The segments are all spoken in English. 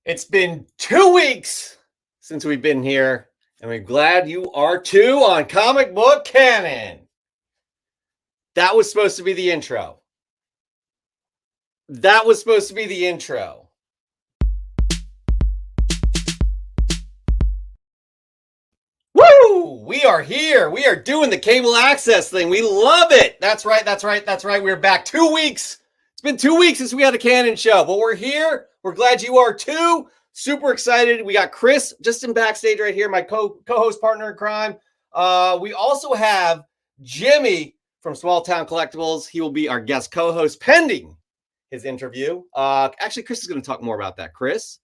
It's been 2 weeks since we've been here, and we're glad you are too on Comic Book Canon. That was supposed to be the intro. That was supposed to be the intro. Woo! We are here. We are doing the cable access thing. We love it. That's right. We're back 2 weeks. It's been 2 weeks since we had a Canon show, but we're here. We're glad you are too. Super excited. We got Chris just in backstage right here, my co-host partner in crime. We also have Jimmy from Small Town Collectibles. He will be our guest co-host pending his interview. Actually, Chris is going to talk more about that. Chris?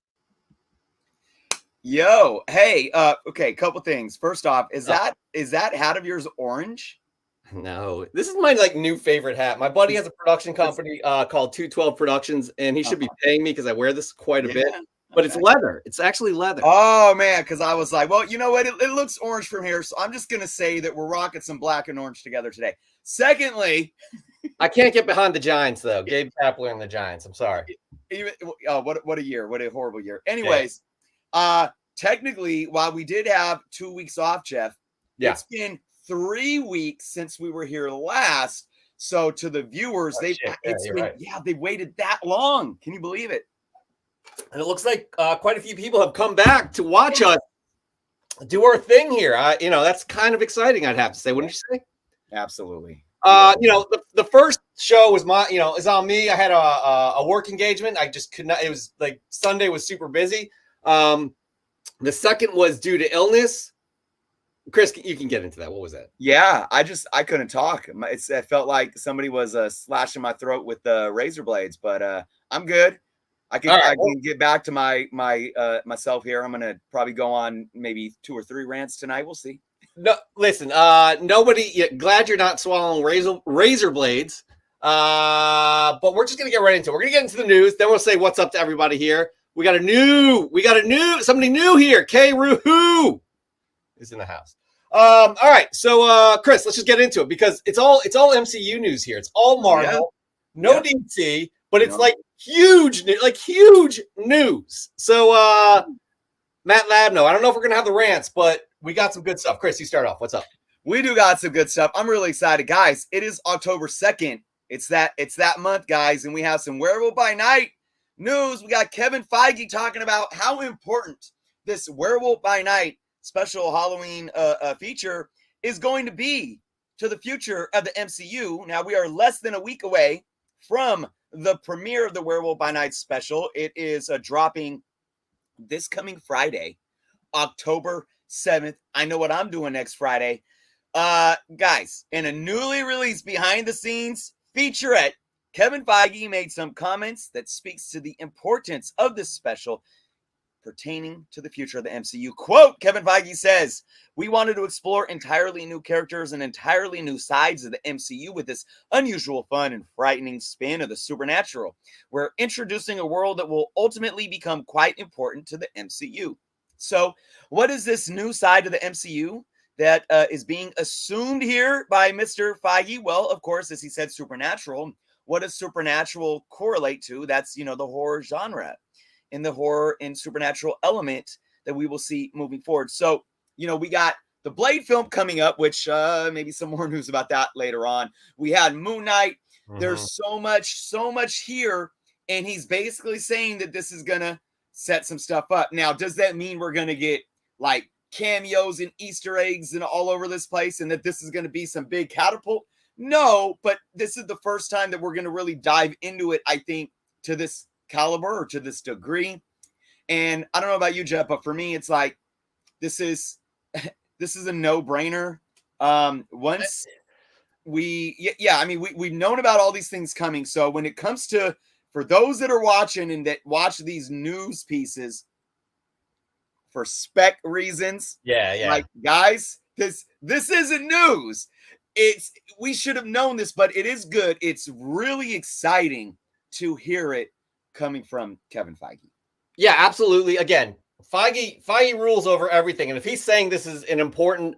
Yo, hey, okay, couple things. First off, is that hat of yours orange? No, this is my new favorite hat. My buddy has a production company called 212 Productions, and he should be paying me because I wear this quite a bit. But it's leather. It's actually leather. Oh man, because I was like, well, you know what? It looks orange from here, so I'm just gonna say that we're rocking some black and orange together today. Secondly, I can't get behind the Giants though. Gabe Kapler and the Giants. I'm sorry. Even what a year! What a horrible year. Anyways, technically, while we did have 2 weeks off, Jeff, it's been 3 weeks since we were here last. So to the viewers, they waited that long. Can you believe it? And it looks like quite a few people have come back to watch us do our thing here. That's kind of exciting, I'd have to say. Wouldn't you say? Absolutely. The first show was is on me. I had a work engagement. I just could not. It was like Sunday was super busy. The second was due to illness. Chris, you can get into that. What was that? Yeah, I couldn't talk. It felt like somebody was slashing my throat with razor blades, but I'm good. I can get back to my myself here. I'm gonna probably go on maybe 2 or 3 rants tonight. We'll see. No, listen. Glad you're not swallowing razor blades. But we're just gonna get right into it. We're gonna get into the news. Then we'll say what's up to everybody here. We got somebody new here. K. Ruhu is in the house. All right. So Chris, let's just get into it because it's all MCU news here. It's all Marvel, DC, but it's huge news. So Matt Labno, I don't know if we're gonna have the rants, but we got some good stuff. Chris, you start off. What's up? We do got some good stuff. I'm really excited, guys. It is October 2nd. It's that month, guys, and we have some Werewolf by Night news. We got Kevin Feige talking about how important this Werewolf by Night special Halloween feature is going to be to the future of the MCU. Now, we are less than a week away from the premiere of the Werewolf by Night special. It is dropping this coming Friday, October 7th. I know what I'm doing next Friday. Guys, in a newly released behind-the-scenes featurette, Kevin Feige made some comments that speaks to the importance of this special pertaining to the future of the MCU. Quote, Kevin Feige says, "We wanted to explore entirely new characters and entirely new sides of the MCU with this unusual, fun, and frightening spin of the supernatural. We're introducing a world that will ultimately become quite important to the MCU." So, what is this new side of the MCU that is being assumed here by Mr. Feige? Well, of course, as he said, supernatural. What does supernatural correlate to? That's, the horror genre and the horror and supernatural element that we will see moving forward. So, we got the Blade film coming up, which maybe some more news about that later on. We had Moon Knight. There's so much here. And he's basically saying that this is going to set some stuff up. Now, does that mean we're going to get cameos and Easter eggs and all over this place and that this is going to be some big catapult? No, but this is the first time that we're going to really dive into it, I think, to this caliber or to this degree. And I don't know about you, Jeff, but for me, it's like this is a no-brainer. Once we've known about all these things coming. So when it comes to, for those that are watching and that watch these news pieces for spec reasons, guys, this isn't news. We should have known this, but it is good. It's really exciting to hear it coming from Kevin Feige. Yeah, absolutely. Again, Feige rules over everything. And if he's saying this is an important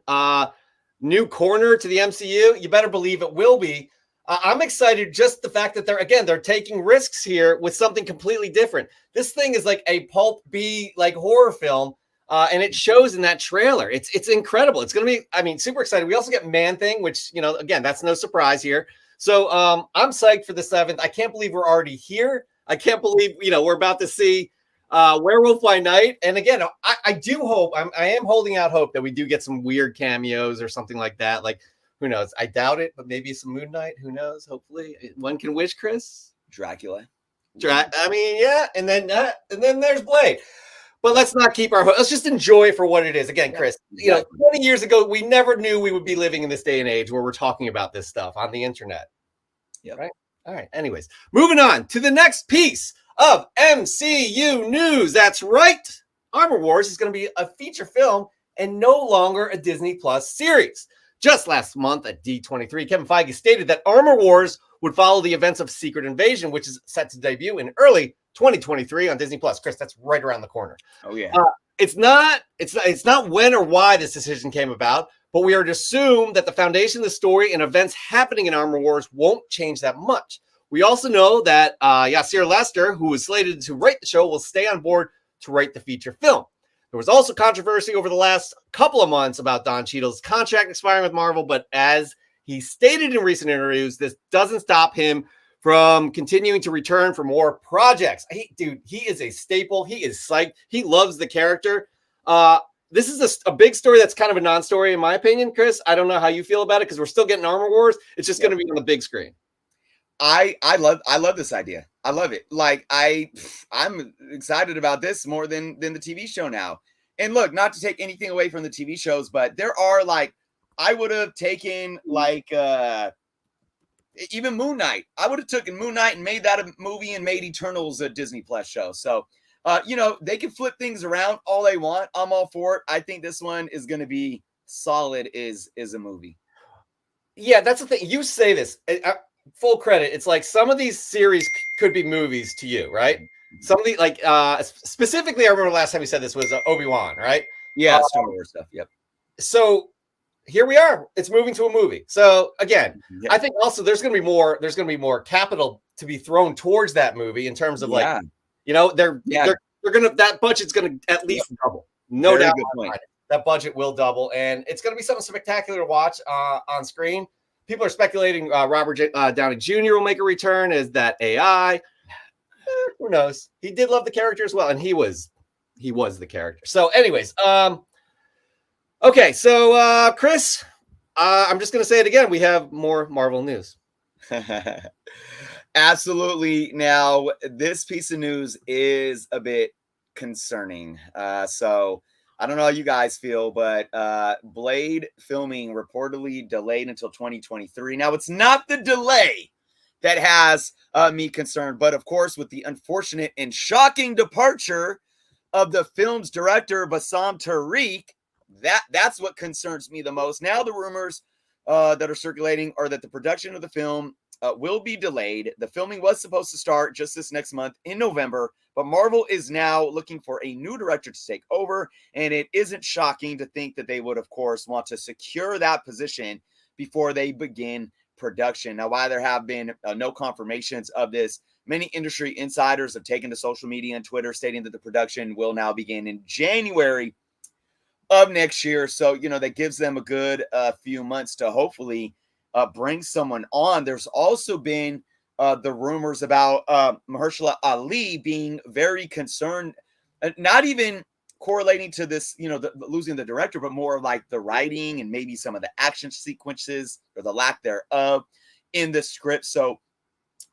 new corner to the MCU, you better believe it will be. I'm excited just the fact that they're taking risks here with something completely different. This thing is like a pulp B like horror film, and it shows in that trailer. It's incredible. It's gonna be, I mean, super excited. We also get Man Thing, which again, that's no surprise here. So I'm psyched for the 7th. I can't believe we're already here. I can't believe we're about to see Werewolf by Night. And again, I do hope I am holding out hope that we do get some weird cameos or something like that. Like, who knows? I doubt it, but maybe some Moon Knight. Who knows? Hopefully, one can wish. Chris, Dracula. I mean, yeah, and then there's Blade. But let's not keep our. Let's just enjoy it for what it is. Again, Chris, 20 years ago, we never knew we would be living in this day and age where we're talking about this stuff on the internet. Yeah. Right. All right. Anyways, moving on to the next piece of MCU news. That's right. Armor Wars is going to be a feature film and no longer a Disney Plus series. Just last month at D23, Kevin Feige stated that Armor Wars would follow the events of Secret Invasion, which is set to debut in early 2023 on Disney Plus. Chris, that's right around the corner. Oh yeah. It's not when or why this decision came about, but we are to assume that the foundation of the story and events happening in Armor Wars won't change that much. We also know that Yasir Lester, who was slated to write the show, will stay on board to write the feature film. There was also controversy over the last couple of months about Don Cheadle's contract expiring with Marvel, but as he stated in recent interviews, this doesn't stop him from continuing to return for more projects. Dude, he is a staple. He is psyched. He loves the character. This is a big story that's kind of a non-story in my opinion, Chris. I don't know how you feel about it because we're still getting Armor Wars. It's just going to be on the big screen. I love this idea. I love it. Like I'm excited about this more than the TV show now. And look, not to take anything away from the TV shows, but there are I would have taken even Moon Knight. I would have taken Moon Knight and made that a movie and made Eternals a Disney Plus show. So they can flip things around all they want. I'm all for it. I think this one is going to be solid is a movie. Yeah, that's the thing. You say this. Full credit. It's like some of these series could be movies to you, right? Some of the specifically, I remember last time you said this was Obi-Wan, right? Yeah, Star Wars stuff. Yep. So here we are. It's moving to a movie. So again, I think also there's going to be more capital to be thrown towards that movie in terms of they're going to, that budget's going to at least double. No doubt. That budget will double, and it's going to be something spectacular to watch on screen. People are speculating Robert Downey Jr. will make a return as that AI. Who knows? He did love the character as well, and he was the character. So, anyways, okay. So, Chris, I'm just going to say it again. We have more Marvel news. Absolutely. Now, this piece of news is a bit concerning. So, I don't know how you guys feel, but Blade filming reportedly delayed until 2023. Now, it's not the delay that has me concerned, but of course, with the unfortunate and shocking departure of the film's director, Bassam Tariq, that's what concerns me the most. Now, the rumors that are circulating are that the production of the film will be delayed. The filming was supposed to start just this next month in November, but Marvel is now looking for a new director to take over, and it isn't shocking to think that they would, of course, want to secure that position before they begin production. Now, while there have been no confirmations of this, many industry insiders have taken to social media and Twitter stating that the production will now begin in January of next year. So, that gives them a good few months to hopefully bring someone on. There's also been the rumors about Mahershala Ali being very concerned, not even correlating to this, losing the director, but more like the writing and maybe some of the action sequences or the lack thereof in the script. So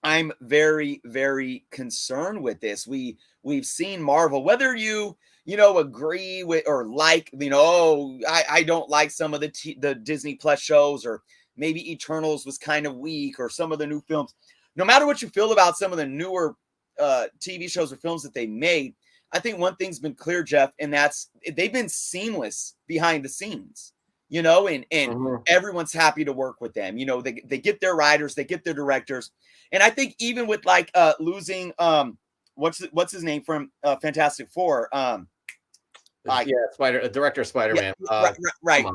I'm very, very concerned with this. We've seen Marvel, whether you agree with or like, I don't like some of the Disney Plus shows, or maybe Eternals was kind of weak, or some of the new films. No matter what you feel about some of the newer TV shows or films that they made, I think one thing's been clear, Jeff, and that's they've been seamless behind the scenes, and everyone's happy to work with them. They get their writers, they get their directors. And I think even with losing, what's his name from Fantastic Four? Director of Spider-Man. Right.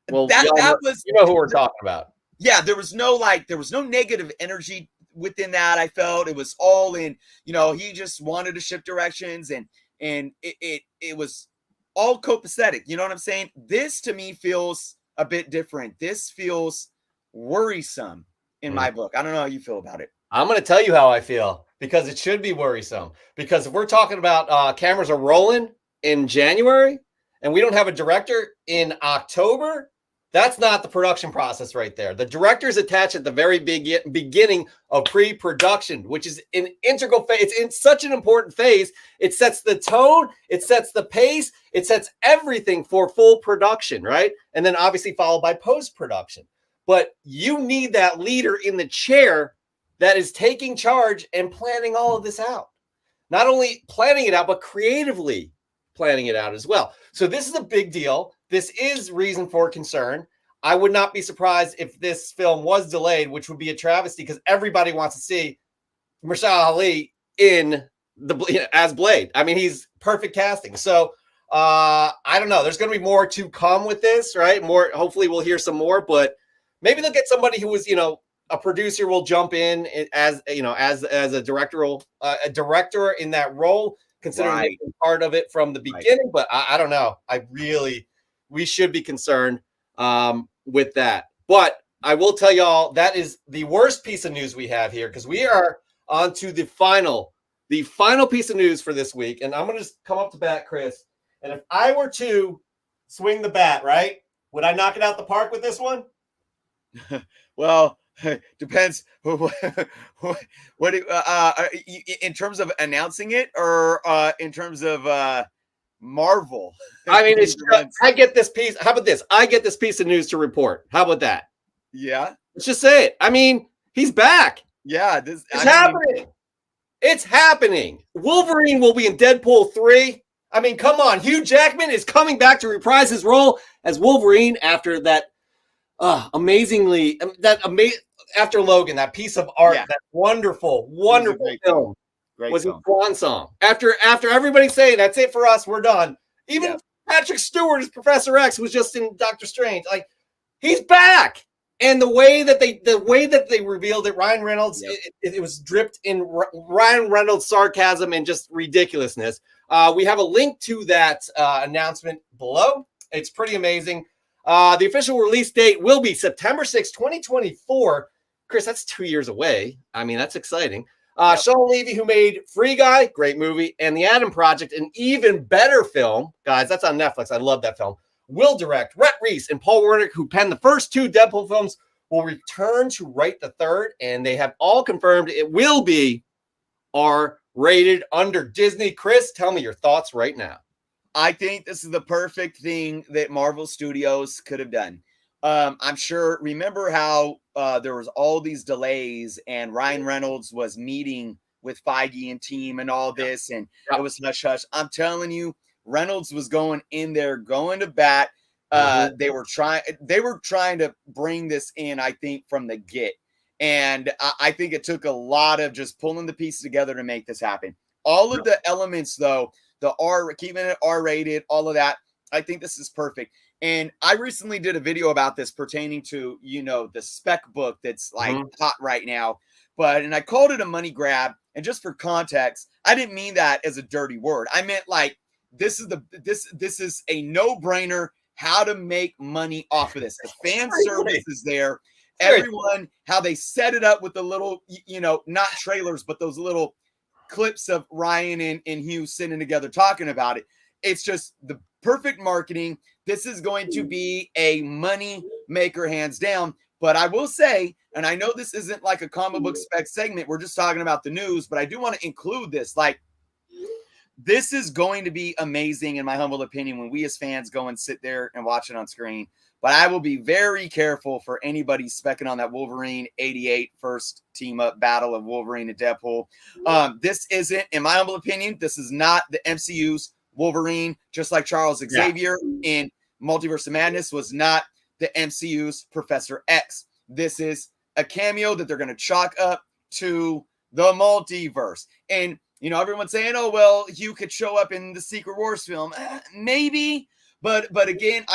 That was, who we're talking about. yeah, there was no negative energy within that. I felt it was all in, he just wanted to shift directions, and it was all copacetic. You know what I'm saying? This to me feels a bit different. This feels worrisome in my book. I don't know how you feel about it. I'm going to tell you how I feel, because it should be worrisome. Because if we're talking about cameras are rolling in January and we don't have a director in October, that's not the production process right there. The director is attached at the very beginning of pre-production, which is an integral phase. It's in such an important phase. It sets the tone, it sets the pace, it sets everything for full production, right? And then obviously followed by post-production. But you need that leader in the chair that is taking charge and planning all of this out. Not only planning it out, but creatively planning it out as well. So this is a big deal. This is reason for concern. I would not be surprised if this film was delayed, which would be a travesty, because everybody wants to see Mahershala Ali as Blade. I mean, he's perfect casting. So I don't know. There's going to be more to come with this, right? More. Hopefully, we'll hear some more. But maybe they'll get somebody who was, a producer will jump in as a director in that role, considering Right. they've been part of it from the beginning. But I don't know. We should be concerned with that. But I will tell y'all that is the worst piece of news we have here, because we are on to the final piece of news for this week. And I'm going to just come up to bat, Chris. And if I were to swing the bat, right, would I knock it out the park with this one? Well, depends. What in terms of announcing it, or in terms of Marvel? I mean, I get this piece. How about this? I get this piece of news to report. How about that? Yeah. Let's just say it. I mean, he's back. Yeah. It's happening. It's happening. Wolverine will be in Deadpool 3. I mean, come on. Hugh Jackman is coming back to reprise his role as Wolverine after that after Logan, that piece of art, that wonderful film was a swan song. After everybody saying that's it for us, we're done. Even Patrick Stewart as Professor X was just in Doctor Strange. Like, he's back. And the way that they revealed it, Ryan Reynolds, it was dripped in Ryan Reynolds sarcasm and just ridiculousness. We have a link to that announcement below. It's pretty amazing. The official release date will be September 6, 2024. Chris, that's 2 years away. I mean, that's exciting. Sean Levy, who made Free Guy, great movie, and The Adam Project, an even better film. Guys, that's on Netflix. I love that film. Will direct. Rhett Reese and Paul Wernick, who penned the first 2 Deadpool films, will return to write the third, and they have all confirmed it will be R-rated under Disney. Chris, tell me your thoughts right now. I think this is the perfect thing that Marvel Studios could have done. I'm sure, remember how there was all these delays and Ryan Reynolds was meeting with Feige and team and all this, and it was hush hush. I'm telling you, Reynolds was going in there, going to bat. They were trying to bring this in, I think, from the get. And I think it took a lot of just pulling the pieces together to make this happen. All of the elements, though, keeping it R-rated, all of that, I think this is perfect. And I recently did a video about this pertaining to, the spec book that's like hot right now. And I called it a money grab. And just for context, I didn't mean that as a dirty word. I meant like, this is a no-brainer how to make money off of this. The fan service is there. Everyone, how they set it up with the little, not trailers, but those little clips of Ryan and Hugh sitting together talking about it. It's just the perfect marketing. This is going to be a money maker, hands down. But I will say, and I know this isn't like a comic book spec segment, we're just talking about the news, but I do want to include this. Like, this is going to be amazing, in my humble opinion, when we as fans go and sit there and watch it on screen. But I will be very careful for anybody specking on that Wolverine 88 first team-up battle of Wolverine and Deadpool. This isn't, in my humble opinion, this is not the MCU's Wolverine, just like Charles Xavier in Multiverse of Madness was not the MCU's Professor X. This is a cameo that they're going to chalk up to the multiverse. And, everyone's saying, oh, well, Hugh could show up in the Secret Wars film. Maybe. But again,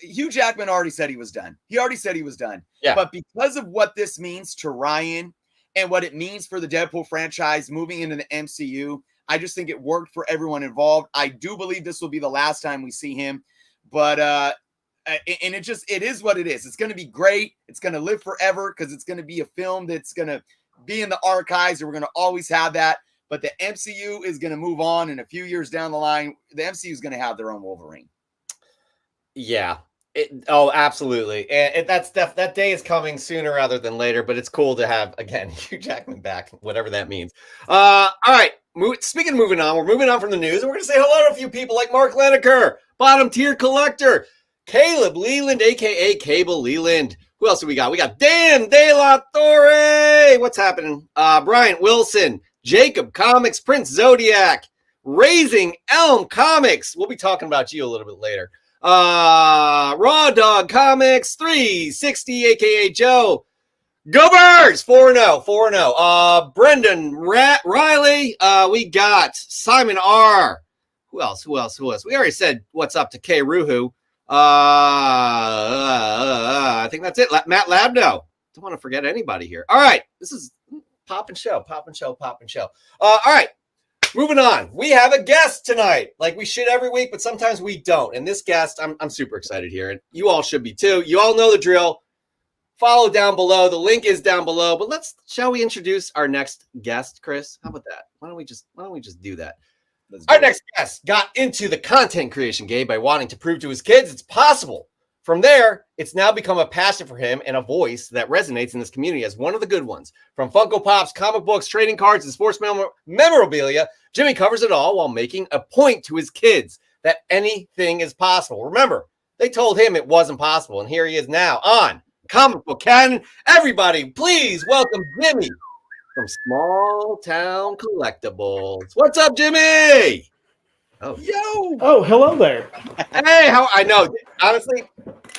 Hugh Jackman already said he was done. He already said he was done. Yeah. But because of what this means to Ryan and what it means for the Deadpool franchise moving into the MCU, I just think it worked for everyone involved. I do believe this will be the last time we see him. But and it is what it is. It's going to be great. It's going to live forever because it's going to be a film that's going to be in the archives, and we're going to always have that. But the MCU is going to move on, and a few years down the line, the MCU is going to have their own Wolverine. Yeah. Absolutely. And that day is coming sooner rather than later, but it's cool to have, again, Hugh Jackman back, whatever that means. All right. Speaking of moving on, we're moving on from the news, and we're going to say hello to a few people like Mark Leneker, bottom tier collector, Caleb Leland, a.k.a. Cable Leland. Who else do we got? We got Dan De La Torre. What's happening? Bryant Wilson, Jacob Comics, Prince Zodiac, Raising Elm Comics. We'll be talking about you a little bit later. Raw Dog Comics 360, aka Joe. Go Birds 4-0. Brendan Riley. We got Simon R. Who else? We already said what's up to K Ruhu. I think that's it. Matt Labno. Don't want to forget anybody here. All right. This is Pop and Show. All right. Moving on, we have a guest tonight, like we should every week, but sometimes we don't. And this guest, I'm super excited here, and you all should be too. You all know the drill. Follow down below. The link is down below. But shall we introduce our next guest, Chris? How about that? Why don't we just do that? Our next guest got into the content creation game by wanting to prove to his kids it's possible. From there, it's now become a passion for him and a voice that resonates in this community as one of the good ones. From Funko Pops, comic books, trading cards, and sports memorabilia, Jimmy covers it all while making a point to his kids that anything is possible. Remember, they told him it wasn't possible, and here he is now on Comic Book Canon. Everybody, please welcome Jimmy from Small Town Collectibles. What's up, Jimmy? Oh, yo! Oh, hello there. Hey, I know. Honestly,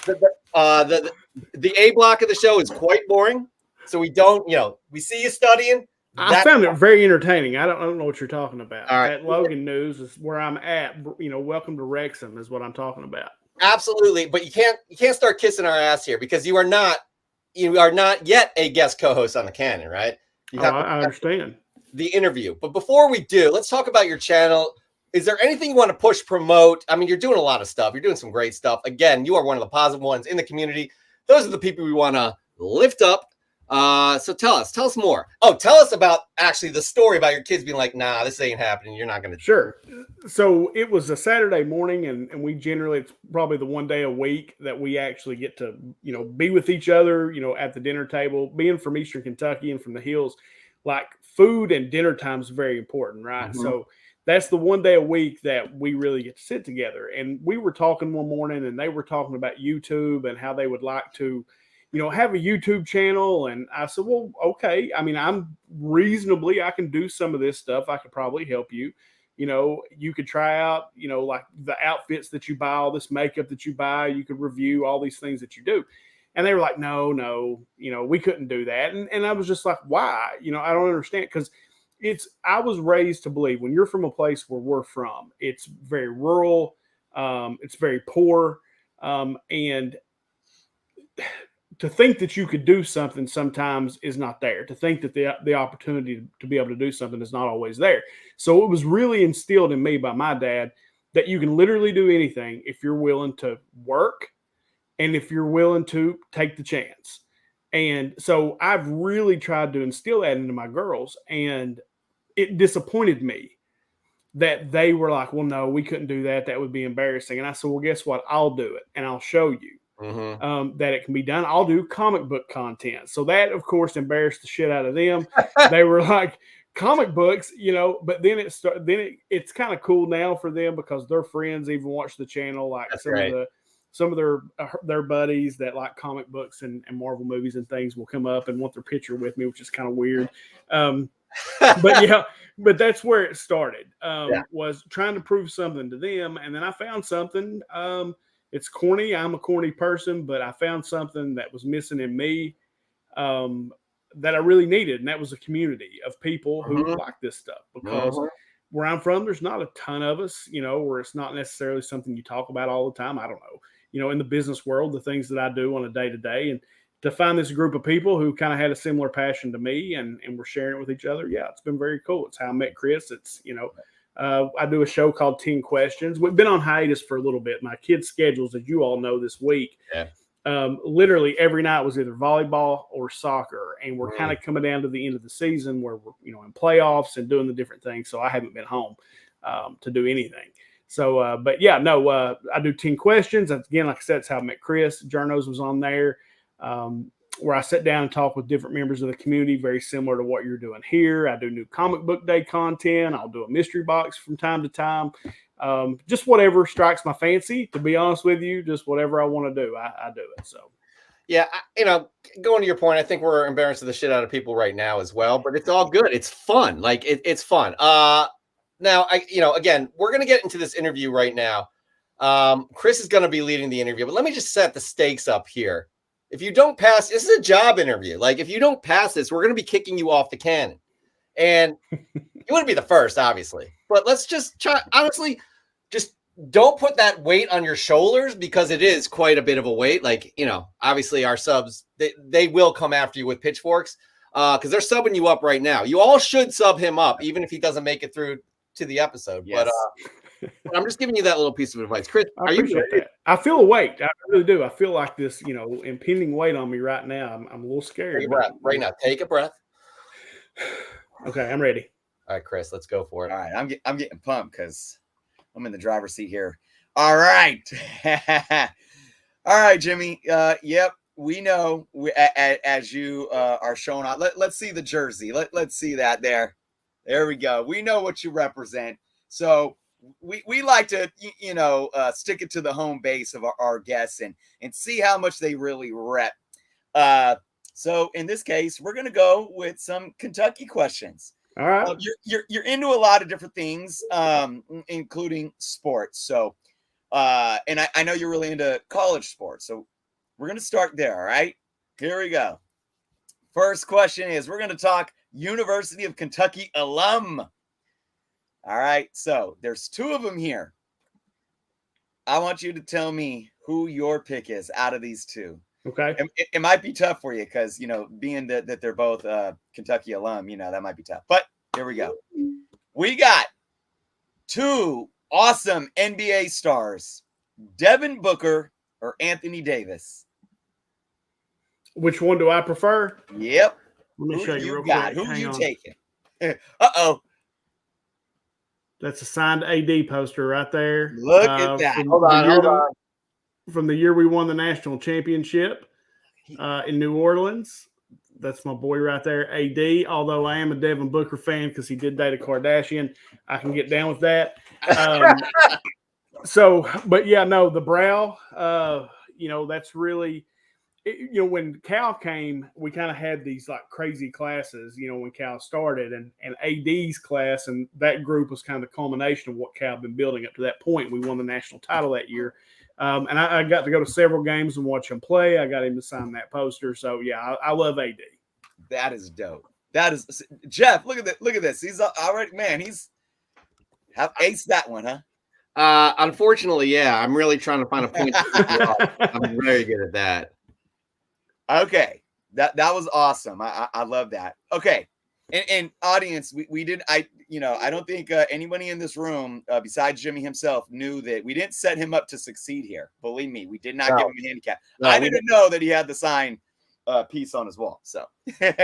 the A block of the show is quite boring, so we don't. We see you studying. I found it very entertaining. I don't know what you're talking about. All right. At Logan News is where I'm at. Welcome to Wrexham is what I'm talking about. Absolutely, but you can't start kissing our ass here because you are not yet a guest co-host on the Canon, right? I understand the interview, but before we do, let's talk about your channel. Is there anything you want to push, promote? I mean, you're doing a lot of stuff. You're doing some great stuff. Again, you are one of the positive ones in the community. Those are the people we want to lift up. So tell us more. Oh, tell us about actually the story about your kids being like, nah, this ain't happening. You're not going to. Sure. So it was a Saturday morning, and we generally, it's probably the one day a week that we actually get to, be with each other, at the dinner table. Being from Eastern Kentucky and from the hills, like food and dinner time is very important, right? Mm-hmm. So that's the one day a week that we really get to sit together. And we were talking one morning, and they were talking about YouTube and how they would like to, have a YouTube channel. And I said, well, okay. I mean, I can do some of this stuff. I could probably help you. You could try out, like the outfits that you buy, all this makeup that you buy. You could review all these things that you do. And they were like, no, we couldn't do that. And I was just like, why? I don't understand. Because I was raised to believe when you're from a place where we're from, it's very rural, it's very poor, and to think that you could do something sometimes is not there. To think that the opportunity to be able to do something is not always there. So it was really instilled in me by my dad that you can literally do anything if you're willing to work and if you're willing to take the chance. And so I've really tried to instill that into my girls, and it disappointed me that they were like, well, no, we couldn't do that. That would be embarrassing. And I said, well, guess what? I'll do it, and I'll show you that it can be done. I'll do comic book content. So that, of course, embarrassed the shit out of them. They were like, comic books, but then it's kind of cool now for them because their friends even watch the channel. Like some of their buddies that like comic books and Marvel movies and things will come up and want their picture with me, which is kind of weird. But that's where it started, was trying to prove something to them. And then I found something, it's corny. I'm a corny person, but I found something that was missing in me, that I really needed. And that was a community of people who like this stuff, because where I'm from, there's not a ton of us, where it's not necessarily something you talk about all the time. I don't know. in the business world, the things that I do on a day to day, and to find this group of people who kind of had a similar passion to me and we're sharing it with each other. Yeah, it's been very cool. It's how I met Chris. It's, I do a show called 10 Questions. We've been on hiatus for a little bit. My kids' schedules, as you all know, this week, literally every night was either volleyball or soccer. And we're kind of coming down to the end of the season where we're, in playoffs and doing the different things. So I haven't been home to do anything. So, but yeah, no, I do 10 Questions. Again, like I said, that's how I met Chris. Journos was on there. Where I sit down and talk with different members of the community, very similar to what you're doing here. I do new comic book day content. I'll do a mystery box from time to time. Just whatever strikes my fancy, to be honest with you, just whatever I want to do, I do it. So, yeah, going to your point, I think we're embarrassing the shit out of people right now as well, but it's all good. It's fun. Like it's fun. Now again, we're going to get into this interview right now. Chris is going to be leading the interview, but let me just set the stakes up here. If you don't pass, this is a job interview. Like, if you don't pass this, we're going to be kicking you off the cannon. And you wouldn't be the first, obviously. But let's just try, honestly, just don't put that weight on your shoulders because it is quite a bit of a weight. Like, obviously our subs, they will come after you with pitchforks because they're subbing you up right now. You all should sub him up, even if he doesn't make it through to the episode. Yes. But I'm just giving you that little piece of advice. Chris, I appreciate that. I feel a weight. I really do. I feel like this, impending weight on me right now. I'm a little scared. Take a breath right now. Take a breath. Okay, I'm ready. All right, Chris, let's go for it. All right, I'm getting pumped because I'm in the driver's seat here. All right. All right, Jimmy. Yep, we know as you are showing off. Let's see the jersey. Let's see that there. There we go. We know what you represent. So we like to, stick it to the home base of our guests and see how much they really rep. So in this case, we're going to go with some Kentucky questions. All right. You're into a lot of different things, including sports. So, and I know you're really into college sports. So we're going to start there. All right, here we go. First question is, we're going to talk University of Kentucky alum. All right, so there's two of them here. I want you to tell me who your pick is out of these two. Okay. It might be tough for you because, being that they're both Kentucky alum, that might be tough. But here we go. We got two awesome NBA stars, Devin Booker or Anthony Davis. Which one do I prefer? Yep. Let me show you real got? quick. Who you taking? Uh-oh. That's a signed AD poster right there. Look at that. Hold on. From the year we won the national championship in New Orleans. That's my boy right there, AD. Although I am a Devin Booker fan because he did date a Kardashian. I can get down with that. But yeah, no, the brow, that's really – when Cal came, we kind of had these like crazy classes, when Cal started and AD's class, and that group was kind of the culmination of what Cal had been building up to that point. We won the national title that year. And I got to go to several games and watch him play. I got him to sign that poster. So yeah, I love AD. That is dope. That is Jeff. Look at that. Look at this. He's already, man, he's have aced that one, huh? Unfortunately, yeah. I'm really trying to find a point. I'm very good at that. Okay, that was awesome. I love that. Okay, and audience, we did. I don't think anybody in this room besides Jimmy himself knew that we didn't set him up to succeed here. Believe me, we did not give him a handicap. No, I didn't know that he had the sign piece on his wall. So, all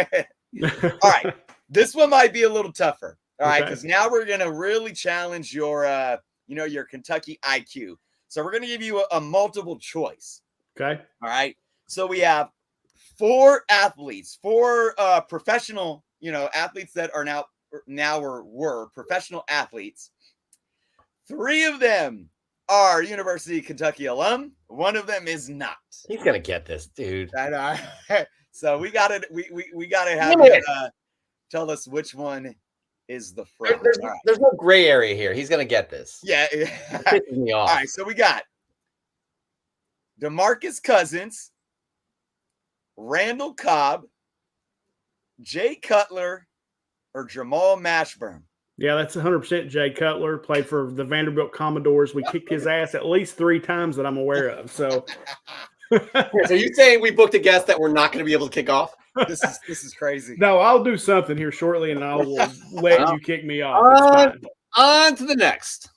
right, this one might be a little tougher. All right, because now we're gonna really challenge your your Kentucky IQ. So we're gonna give you a multiple choice. Okay. All right. So we have four professional, athletes that are now or were professional athletes. Three of them are University of Kentucky alum. One of them is not. He's gonna get this, dude. I know. So we gotta have you, tell us which one is the front. There's no gray area here. He's gonna get this. Yeah. Pisses me off. All right. So we got DeMarcus Cousins, Randall Cobb, Jay Cutler, or Jamal Mashburn. Yeah, that's 100% Jay Cutler. Played for the Vanderbilt Commodores. We kicked his ass at least 3 times that I'm aware of. So, So you saying we booked a guest that we're not going to be able to kick off? This is crazy. no, I'll do something here shortly, and I will let you kick me off. It's fine. On to the next.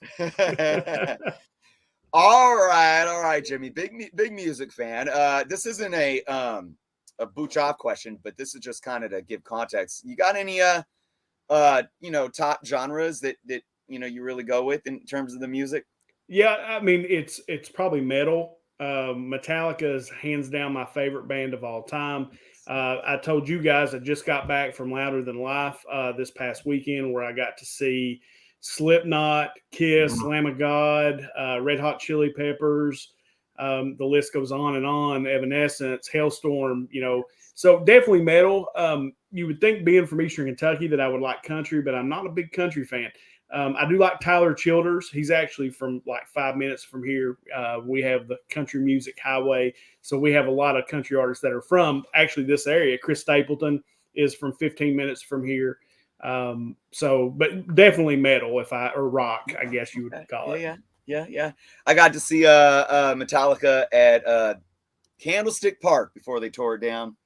All right, Jimmy. Big music fan. This isn't a booch off question, but this is just kind of to give context. You got any top genres that you really go with in terms of the music? Yeah, I mean it's probably metal. Metallica is hands down my favorite band of all time. I told you guys I just got back from Louder Than Life this past weekend, where I got to see Slipknot, Kiss, Lamb of God, Red Hot Chili Peppers. The list goes on and on. Evanescence, Hailstorm. So definitely metal. You would think, being from Eastern Kentucky, that I would like country, but I'm not a big country fan. I do like Tyler Childers. He's actually from like 5 minutes from here. We have the Country Music Highway. So we have a lot of country artists that are from actually this area. Chris Stapleton is from 15 minutes from here. But definitely metal, or rock, I guess you would call it. Yeah. I got to see Metallica at Candlestick Park before they tore it down.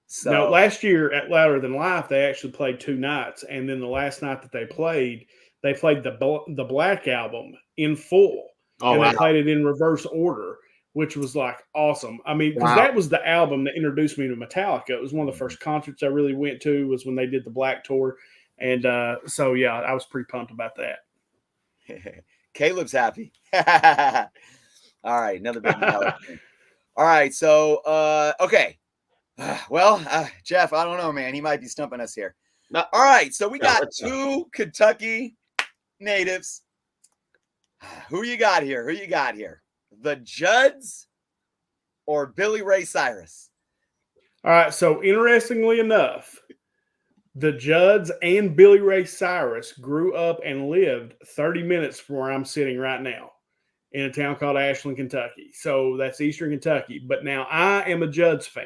So no, last year at Louder Than Life, they actually played 2 nights, and then the last night that they played the Black Album in full, and they played it in reverse order, which was like awesome. I mean, because that was the album that introduced me to Metallica. It was one of the first concerts I really went to, was when they did the Black Tour, and so yeah, I was pretty pumped about that. Caleb's happy. All right, another big Metallica. All right, so okay. Well, Jeff, I don't know, man. He might be stumping us here. No. All right, so we got 2 Kentucky natives. Who you got here? The Judds or Billy Ray Cyrus? All right, so interestingly enough, the Judds and Billy Ray Cyrus grew up and lived 30 minutes from where I'm sitting right now, in a town called Ashland, Kentucky. So that's Eastern Kentucky. But now I am a Judds fan.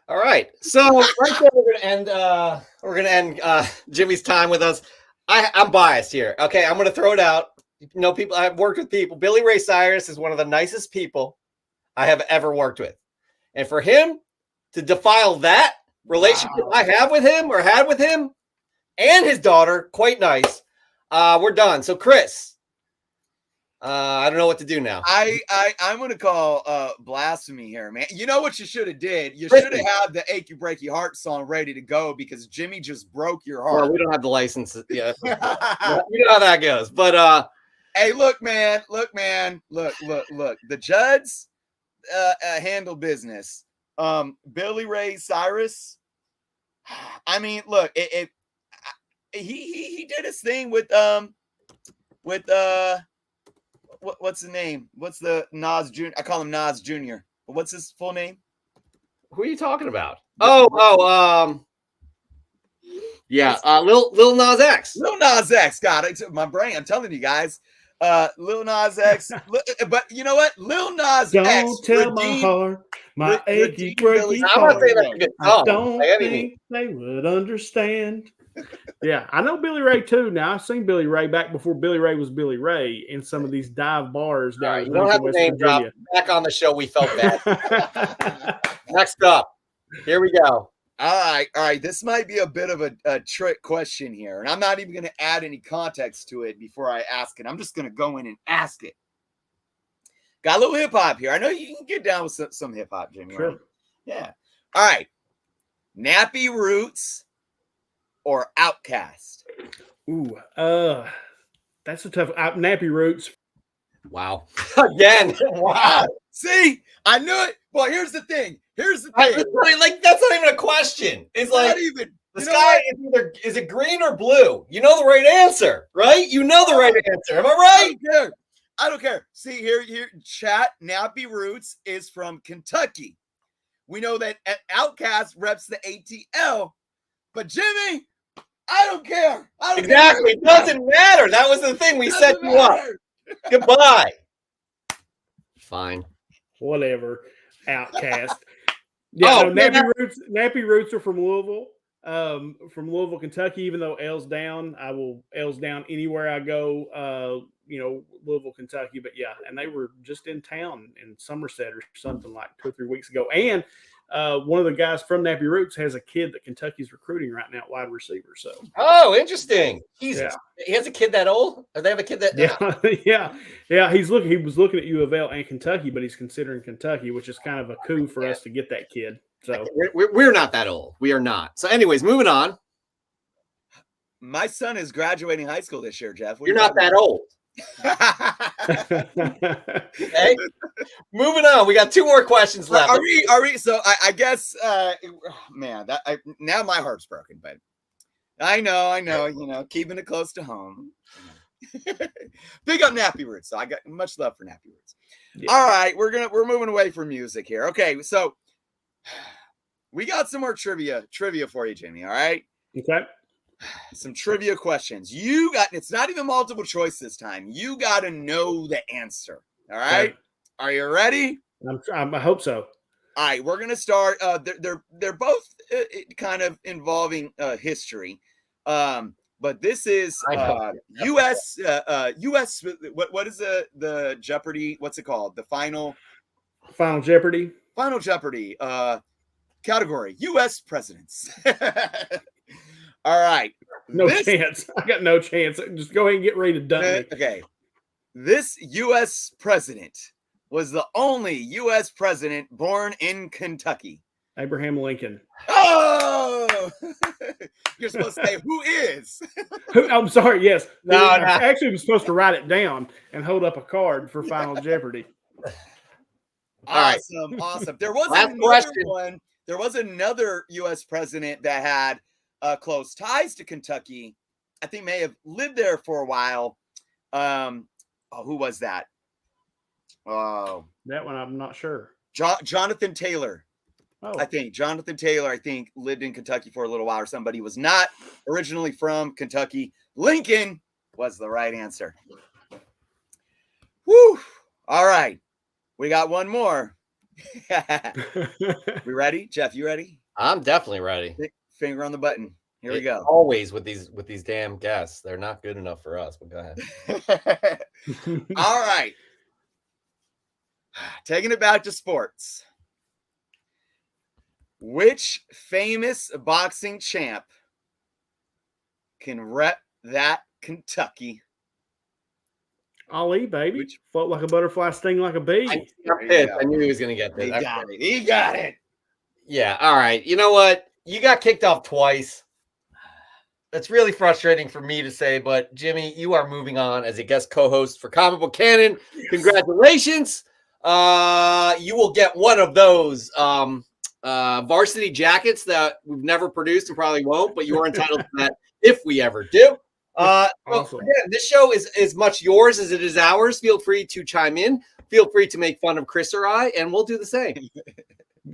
All right, so right there we're gonna end Jimmy's time with us. I'm biased here. Okay, I'm gonna throw it out. People, I've worked with people. Billy Ray Cyrus is one of the nicest people I have ever worked with, and for him to defile that relationship I have with him, or had with him, and his daughter, quite nice. We're done. So Chris, I don't know what to do now. I'm gonna call blasphemy here, man. You know what you should have did? You should have had the "Achy Breaky Heart" song ready to go, because Jimmy just broke your heart. Well, we don't have the license. Yeah, you know how that goes. But hey, look, man. The Judds handle business. Billy Ray Cyrus. I mean, look, he did his thing with what's the name? What's the Nas Jr.? I call him Nas Jr. What's his full name? Who are you talking about? Yeah, Lil Nas X. Lil Nas X. God, my brain. I'm telling you guys, Lil Nas X. But you know what? Lil Nas Don't X. tell my heart, my achy breaky I'm not heart. saying that's a good I song. don't think they would understand. Yeah, I know Billy Ray too. Now, I've seen Billy Ray back before Billy Ray was Billy Ray in some of these dive bars down You don't have to name drop. Back on the show, we felt bad. Next up, here we go. All right. This might be a bit of a trick question here, and I'm not even going to add any context to it before I ask it. I'm just going to go in and ask it. Got a little hip hop here. I know you can get down with some hip hop, Jimmy. Sure. Right? Yeah. All right. Nappy Roots or Outkast? Ooh, that's a tough. Nappy Roots. Wow. Again. Wow. See, I knew it. Well, here's the thing. That's not even a question. It's not like even the sky is it green or blue? You know the right answer, right? You know the right answer. Am I right? I don't care. See here, chat. Nappy Roots is from Kentucky. We know that Outkast reps the ATL, but Jimmy, I don't care. Exactly. It doesn't matter. That was the thing. We set you up. Goodbye. Fine. Whatever. Outkast. Yeah, Nappy Roots are from Louisville. from Louisville, Kentucky. Even though L's down, I will L's down anywhere I go. Louisville, Kentucky. But yeah, and they were just in town in Somerset or something like 2 or 3 weeks ago. And one of the guys from Nappy Roots has a kid that Kentucky's recruiting right now, wide receiver. So, oh, interesting. He has a kid that old, or they have a kid that yeah. He was looking at U of L and Kentucky, but he's considering Kentucky, which is kind of a coup for us to get that kid. So we're not that old. We are not. So, anyways, moving on. My son is graduating high school this year, Jeff. You're not that old. Okay. Moving on. We got 2 more questions left. Are we? So I guess, man, now my heart's broken, but I know, keeping it close to home. Big up Nappy Roots. So I got much love for Nappy Roots. Yeah. All right, we're moving away from music here. Okay, so we got some more trivia for you, Jimmy. All right. Okay. Some trivia questions. It's not even multiple choice this time. You got to know the answer. All right. Okay. Are you ready? I hope so. All right. We're going to start. They're both kind of involving history. But this is U.S. What is the Jeopardy? What's it called? The Final Jeopardy. Final Jeopardy. Category U.S. presidents. All right. No chance. I got no chance. Just go ahead and get ready to dump me. Okay. This U.S. president was the only U.S. president born in Kentucky. Abraham Lincoln. Oh! You're supposed to say, who is? I'm sorry. Yes. No. I actually was supposed to write it down and hold up a card for Final Jeopardy. Awesome. There was another one. There was another U.S. president that had close ties to Kentucky. I think may have lived there for a while. Who was that? Oh, that one I'm not sure. Jonathan Taylor. Oh. I think Jonathan Taylor, lived in Kentucky for a little while or somebody. Was not originally from Kentucky. Lincoln was the right answer. Woo! All right. We got one more. We ready? Jeff, you ready? I'm definitely ready. Finger on the button. Here we go. Always with these damn guests. They're not good enough for us, but go ahead. All right. Taking it back to sports. Which famous boxing champ can rep that Kentucky? Ali, baby. Float like a butterfly, sting like a bee. I knew he was going to get this. He got it. Yeah. All right. You know what? You got kicked off twice. That's really frustrating for me to say, but Jimmy, you are moving on as a guest co-host for Comic Book Canon. Yes. Congratulations. You will get one of those varsity jackets that we've never produced and probably won't, but you are entitled to that if we ever do. Awesome. Again, this show is as much yours as it is ours. Feel free to chime in. Feel free to make fun of Chris or I, and we'll do the same.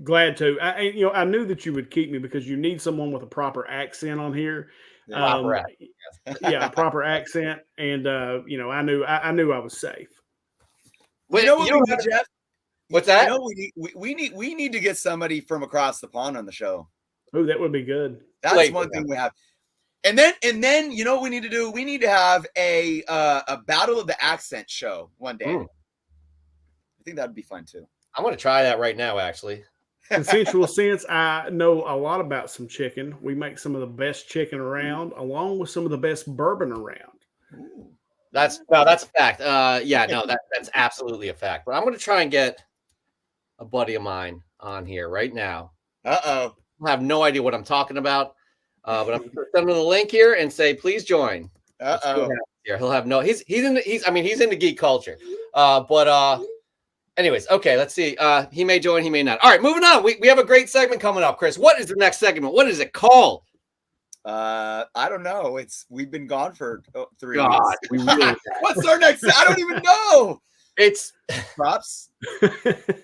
Glad to. I knew that you would keep me because you need someone with a proper accent on here. Proper accent, and I knew I was safe. Wait, what we need, Jeff? What's that? We need to get somebody from across the pond on the show. Oh, that would be good. That's one thing we have. And then you know what we need to do? We need to have a battle of the accent show one day. I think that would be fun too. I'm going to try that right now, actually. Consensual sense, I know a lot about some chicken. We make some of the best chicken around, along with some of the best bourbon around. That's a fact. That's absolutely a fact. But I'm going to try and get a buddy of mine on here right now. I have no idea what I'm talking about, but I'm going to send him the link here and say, please join. Here, he'll have no. He's into geek culture, Anyways, okay, let's see. He may join, he may not. All right, moving on. We have a great segment coming up, Chris. What is the next segment? What is it called? I don't know. We've been gone for 3 God, weeks. We really What's our next? I don't even know. It's props.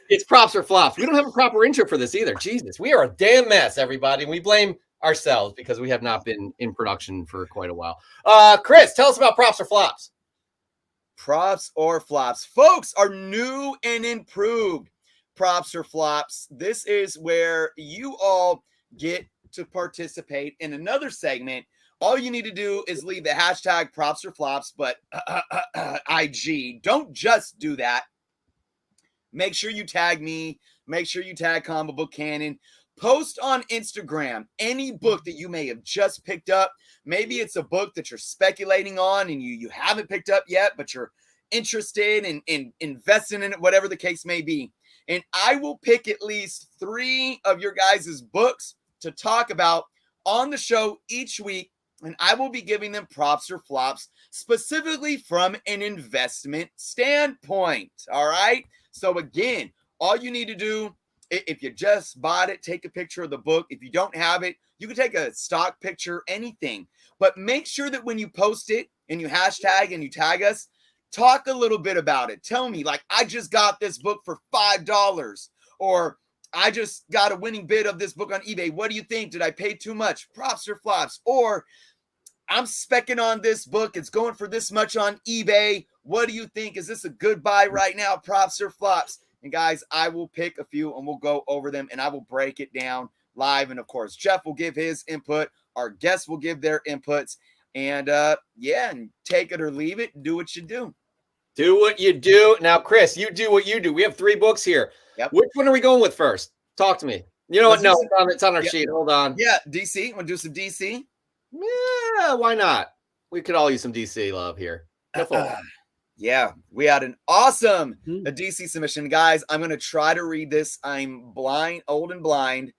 It's props or flops. We don't have a proper intro for this either. Jesus, we are a damn mess, everybody. We blame ourselves because we have not been in production for quite a while. Chris, tell us about props or flops. Props or flops. Folks, are new and improved props or flops. This is where you all get to participate in another segment, all you need to do is leave the hashtag props or flops, but IG. Don't just do that. Make sure you tag me. Make sure you tag Comic Book Cannon. Post on Instagram any book that you may have just picked up. Maybe it's a book that you're speculating on and you haven't picked up yet, but you're interested in investing in it, whatever the case may be. And I will pick at least 3 of your guys' books to talk about on the show each week. And I will be giving them props or flops specifically from an investment standpoint. All right. So again, all you need to do, if you just bought it, take a picture of the book. If you don't have it, you can take a stock picture, anything. But make sure that when you post it and you hashtag and you tag us, talk a little bit about it. Tell me, like, I just got this book for $5, or I just got a winning bid of this book on eBay. What do you think? Did I pay too much? Props or flops? Or I'm specking on this book. It's going for this much on eBay. What do you think? Is this a good buy right now? Props or flops? And guys, I will pick a few and we'll go over them and I will break it down live. And of course, Jeff will give his input. Our guests will give their inputs. And and take it or leave it. Do what you do. Do what you do. Now, Chris, you do what you do. We have 3 books here. Yep. Which one are we going with first? Talk to me. You know what? No, it's on our sheet. Hold on. Yeah, DC. Want to do some DC? Yeah, why not? We could all use some DC love here. Yeah, we had an awesome DC submission. Guys, I'm going to try to read this. I'm blind, old and blind,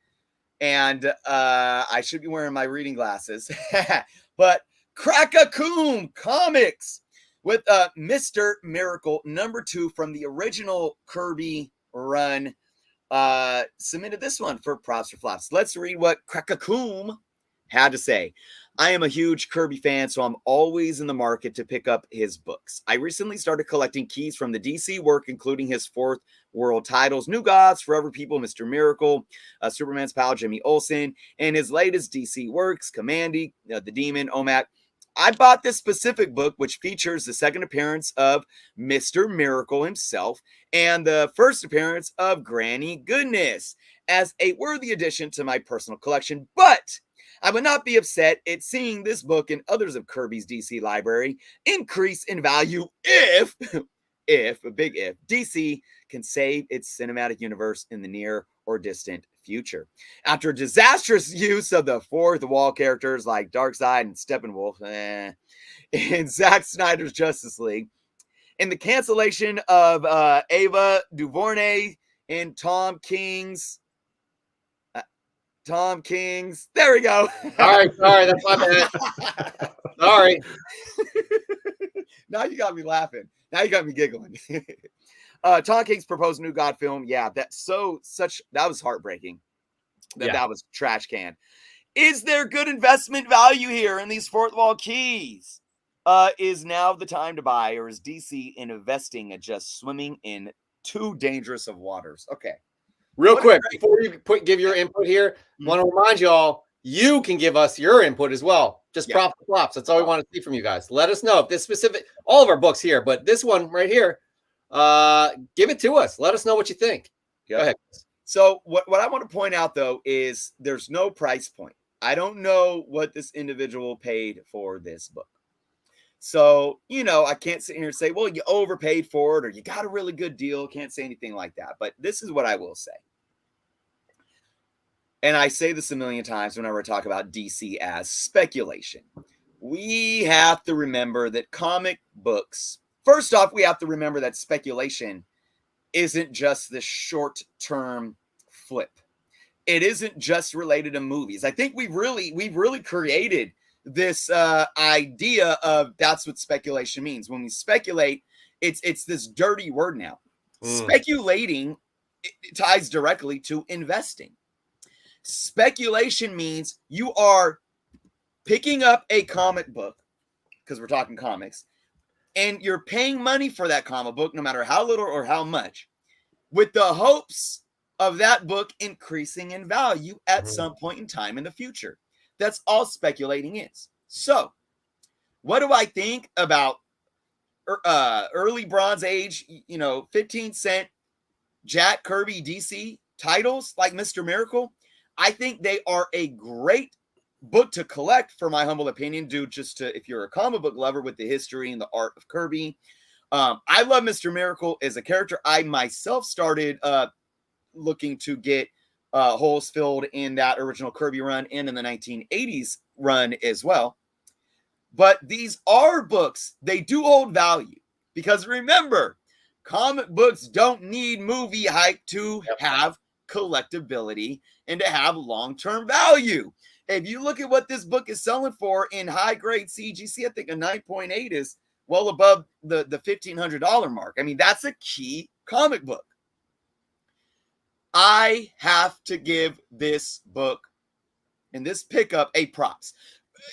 and I should be wearing my reading glasses. But Crack-a-Coom Comics with Mr. Miracle #2 from the original Kirby run submitted this one for props or flops. Let's read what Crack-a-Coom had to say. I am a huge Kirby fan, so I'm always in the market to pick up his books. I recently started collecting keys from the DC work, including his 4th world titles, New Gods, Forever People, Mr. Miracle, Superman's pal, Jimmy Olsen, and his latest DC works, Commandy, the Demon, OMAC. I bought this specific book, which features the second appearance of Mr. Miracle himself and the first appearance of Granny Goodness, as a worthy addition to my personal collection, but I would not be upset at seeing this book and others of Kirby's DC library increase in value if, a big if, DC can save its cinematic universe in the near or distant future. After disastrous use of the fourth wall characters like Darkseid and Steppenwolf in Zack Snyder's Justice League, and the cancellation of Ava DuVernay and Tom King's, there we go. Sorry, that's my bad. Sorry. Now you got me laughing. Now you got me giggling. Tom King's proposed new God film. Yeah, that was heartbreaking. That was trash can. Is there good investment value here in these fourth wall keys? Is now the time to buy, or is DC investing at just swimming in too dangerous of waters? Okay. Real quick, before you give your input here, want to remind you all, you can give us your input as well. Just props and flops. That's all we want to see from you guys. Let us know if this specific, all of our books here, but this one right here, give it to us. Let us know what you think. Yep. Go ahead. So what I want to point out, though, is there's no price point. I don't know what this individual paid for this book. So, I can't sit here and say, well, you overpaid for it or you got a really good deal. Can't say anything like that. But this is what I will say. And I say this a million times whenever I talk about DC as speculation. We have to remember that comic books, first off, we have to remember that speculation isn't just this short-term flip. It isn't just related to movies. I think we've really created this idea of that's what speculation means. When we speculate, it's this dirty word now. Speculating, it ties directly to investing. Speculation means you are picking up a comic book, because we're talking comics, and you're paying money for that comic book, no matter how little or how much, with the hopes of that book increasing in value at some point in time in the future. That's all speculating is. So, what do I think about early Bronze Age, 15-cent Jack Kirby DC titles like Mr. Miracle? I think they are a great book to collect, for my humble opinion, due just to if you're a comic book lover with the history and the art of Kirby. I love Mr. Miracle as a character. I myself started looking to get holes filled in that original Kirby run and in the 1980s run as well. But these are books. They do hold value because remember, comic books don't need movie hype to have collectability and to have long-term value. If you look at what this book is selling for in high-grade CGC, I think a 9.8 is well above the $1,500 mark. I mean, that's a key comic book. I have to give this book and this pickup a props.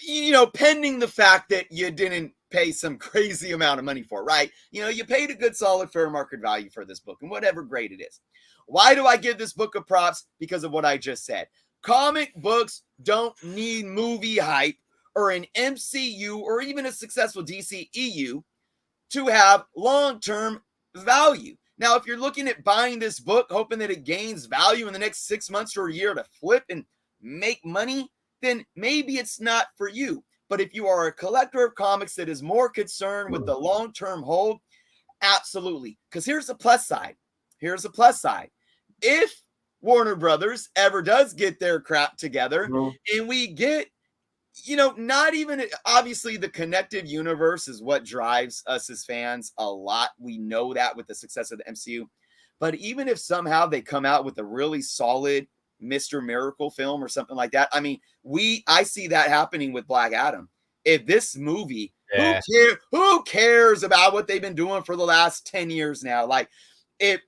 You know, pending the fact that you didn't pay some crazy amount of money for it, right? You know, you paid a good solid fair market value for this book and whatever grade it is. Why do I give this book a props? Because of what I just said. Comic books don't need movie hype or an MCU or even a successful DCEU to have long-term value. Now, if you're looking at buying this book, hoping that it gains value in the next 6 months or a year to flip and make money, then maybe it's not for you. But if you are a collector of comics that is more concerned with the long-term hold, absolutely. Because here's the plus side. Here's the plus side. If Warner Brothers ever does get their crap together and we get, you know, not even, obviously the connected universe is what drives us as fans a lot. We know that with the success of the MCU. But even if somehow they come out with a really solid Mr. Miracle film or something like that, I mean, I see that happening with Black Adam. If this movie, who cares about what they've been doing for the last 10 years now? Like, if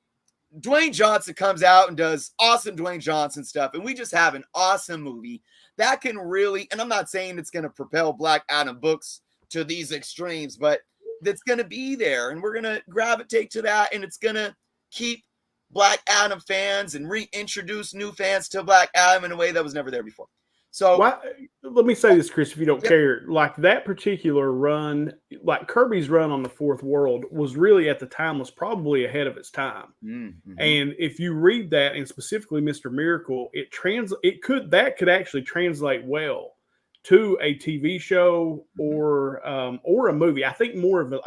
Dwayne Johnson comes out and does awesome Dwayne Johnson stuff, and we just have an awesome movie that can really, and I'm not saying it's going to propel Black Adam books to these extremes, but that's going to be there, and we're going to gravitate to that, and it's going to keep Black Adam fans and reintroduce new fans to Black Adam in a way that was never there before. So let me say this, Chris, if you don't care, like that particular run, like Kirby's run on the Fourth World was really at the time was probably ahead of its time. Mm-hmm. And if you read that, and specifically Mr. Miracle, that could actually translate well to a TV show or a movie. I think more of it,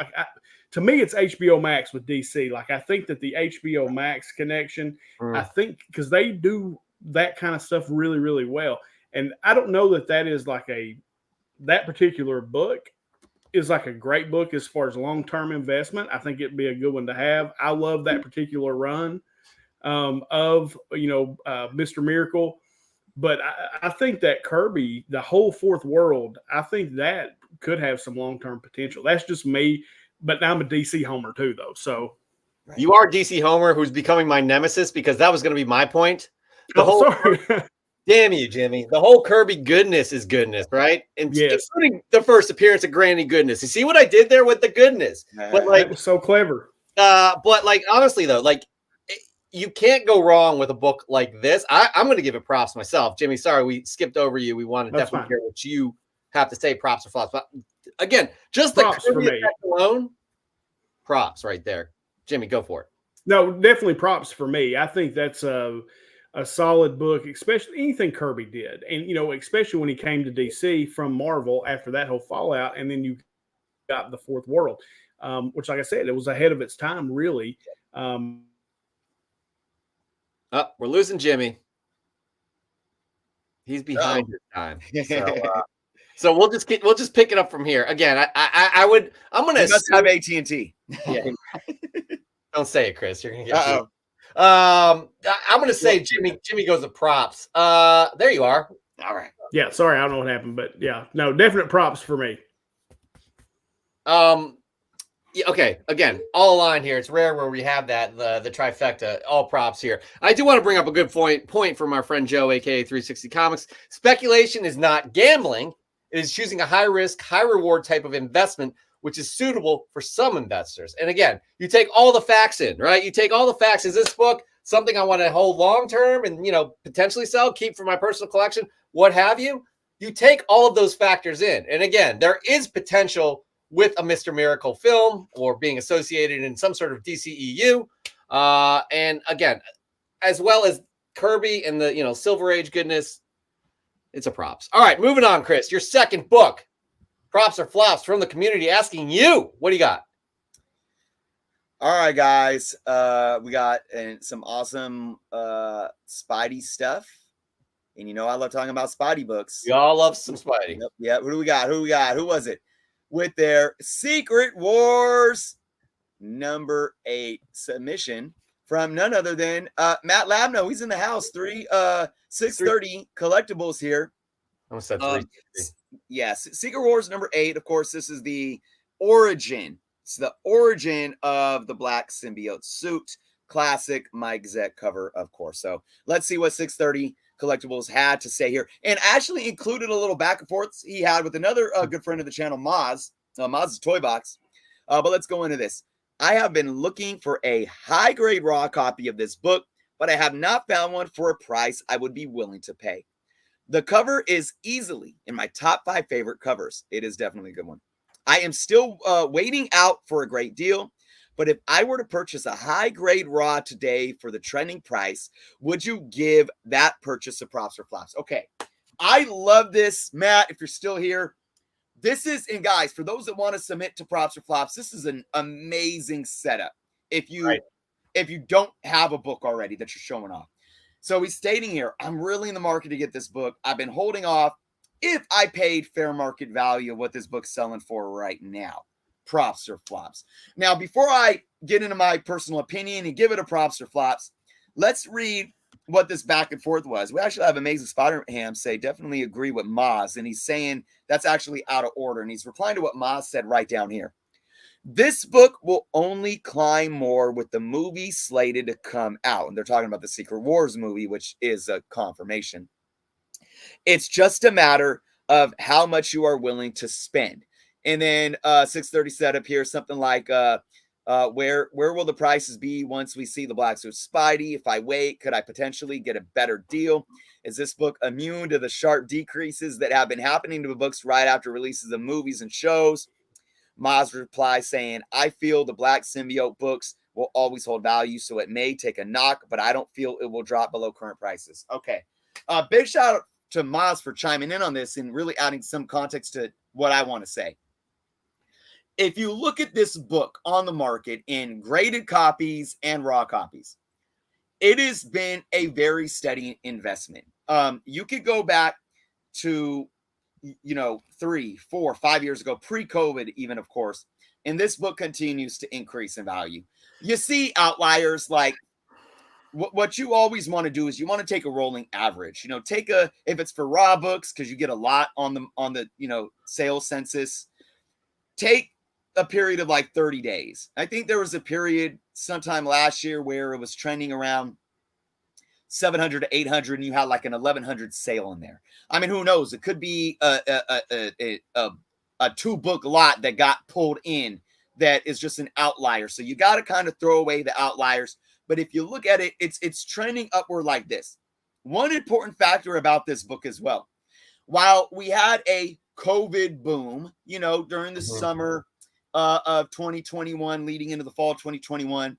to me, it's HBO Max with DC. Like, I think that the HBO Max connection, I think, because they do that kind of stuff really, really well. And I don't know that is like that particular book is like a great book as far as long-term investment. I think it'd be a good one to have. I love that particular run of Mr. Miracle. But I think that Kirby, the whole Fourth World, I think that could have some long-term potential. That's just me. But I'm a DC homer too, though. So you are DC homer, who's becoming my nemesis, because that was going to be my point. Sorry. Damn you, Jimmy. The whole Kirby goodness is goodness, right? And including the first appearance of Granny Goodness. You see what I did there with the goodness? But like, that was so clever. But like, honestly though, like, you can't go wrong with a book like this. I'm going to give it props myself. Jimmy, sorry, we skipped over you. We want to definitely hear what you have to say. Props or flops. But again, just the Kirby effect alone, props right there. Jimmy, go for it. No, definitely props for me. I think that's a solid book, especially anything Kirby did. And, you know, especially when he came to DC from Marvel after that whole fallout. And then you got the Fourth World, which, like I said, it was ahead of its time, really. We're losing Jimmy. He's behind his time. So we'll just pick it up from here. Again, I'm going to have AT&T. Yeah. Don't say it, Chris. You're going to get I'm going to say Jimmy goes to props. There you are. All right. Yeah, sorry, I don't know what happened, but yeah, no, definite props for me. Yeah, okay. Again, all aligned here. It's rare where we have that the trifecta. All props here. I do want to bring up a good point from our friend Joe, aka 360 Comics. Speculation is not gambling. It is choosing a high risk, high reward type of investment, which is suitable for some investors. And again, you take all the facts in, right? You take all the facts. Is this book something I want to hold long term and, you know, potentially sell, keep for my personal collection, what have you? You take all of those factors in. And again, there is potential with a Mr. Miracle film or being associated in some sort of DCEU. And again, as well as Kirby and the Silver Age goodness. It's a props. All right, moving on, Chris. Your second book, props or flops from the community, asking you, what do you got? All right, guys. We got some awesome Spidey stuff. And I love talking about Spidey books. We all love some Spidey. Yep. Yeah. Who do we got? Who was it? With their Secret Wars number 8 submission from none other than Matt Labno. He's in the house. 630 collectibles here. I almost said 3. Yes. Secret Wars number 8. Of course, this is the origin. It's the origin of the black symbiote suit. Classic Mike Zeck cover, of course. So let's see what 630 collectibles had to say here, and actually included a little back and forth he had with another good friend of the channel, Maz. Maz's Toy Box. But let's go into this. I have been looking for a high grade raw copy of this book, but I have not found one for a price I would be willing to pay. The cover is easily in my top 5 favorite covers. It is definitely a good one. I am still waiting out for a great deal, but if I were to purchase a high grade raw today for the trending price, would you give that purchase a props or flops? Okay. I love this, Matt, if you're still here. This is, and guys, for those that want to submit to props or flops, this is an amazing setup. If you don't have a book already that you're showing off. So he's stating here, I'm really in the market to get this book. I've been holding off if I paid fair market value of what this book's selling for right now. Props or flops. Now, before I get into my personal opinion and give it a props or flops, let's read what this back and forth was. We actually have Amazing Spider-Ham say, definitely agree with Maz. And he's saying that's actually out of order. And he's replying to what Maz said right down here. This book will only climb more with the movie slated to come out. And they're talking about the Secret Wars movie, which is a confirmation. It's just a matter of how much you are willing to spend. And then 630 set up here, something like, where will the prices be once we see the Black Suit Spidey? If I wait, could I potentially get a better deal? Is this book immune to the sharp decreases that have been happening to the books right after releases of movies and shows? Maz replies saying, I feel the Black Symbiote books will always hold value, so it may take a knock, but I don't feel it will drop below current prices. Okay. Big shout out to Maz for chiming in on this and really adding some context to what I want to say. If you look at this book on the market in graded copies and raw copies, it has been a very steady investment. You could go back to 3, 4, 5 years ago, pre-COVID even, of course, and this book continues to increase in value. You see outliers like what you always want to do is you want to take a rolling average. If it's for raw books, because you get a lot on the sales census, take a period of like 30 days. I think there was a period sometime last year where it was trending around 700 to 800 and you had like an 1100 sale in there. I mean, who knows? It could be a 2-book lot that got pulled in that is just an outlier. So you got to kind of throw away the outliers. But if you look at it, it's trending upward like this. One important factor about this book as well, while we had a COVID boom, during the summer of 2021 leading into the fall of 2021,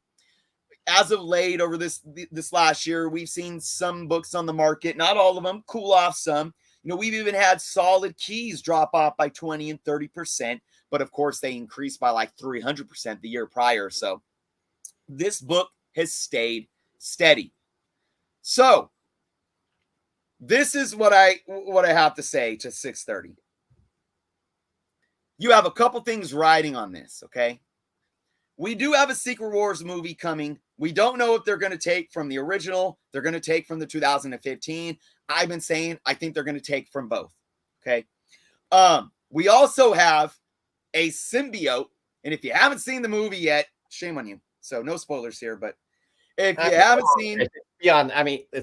as of late over this last year, we've seen some books on the market, not all of them, cool off some. We've even had solid keys drop off by 20 and 30%, but of course they increased by like 300% the year prior. So this book has stayed steady. So this is what I have to say to 630. You have a couple things riding on this, okay? We do have a Secret Wars movie coming. We don't know if they're going to take from the original. They're going to take from the 2015. I've been saying I think they're going to take from both, okay? We also have a symbiote, and if you haven't seen the movie yet, shame on you. So no spoilers here, but if you haven't seen... It's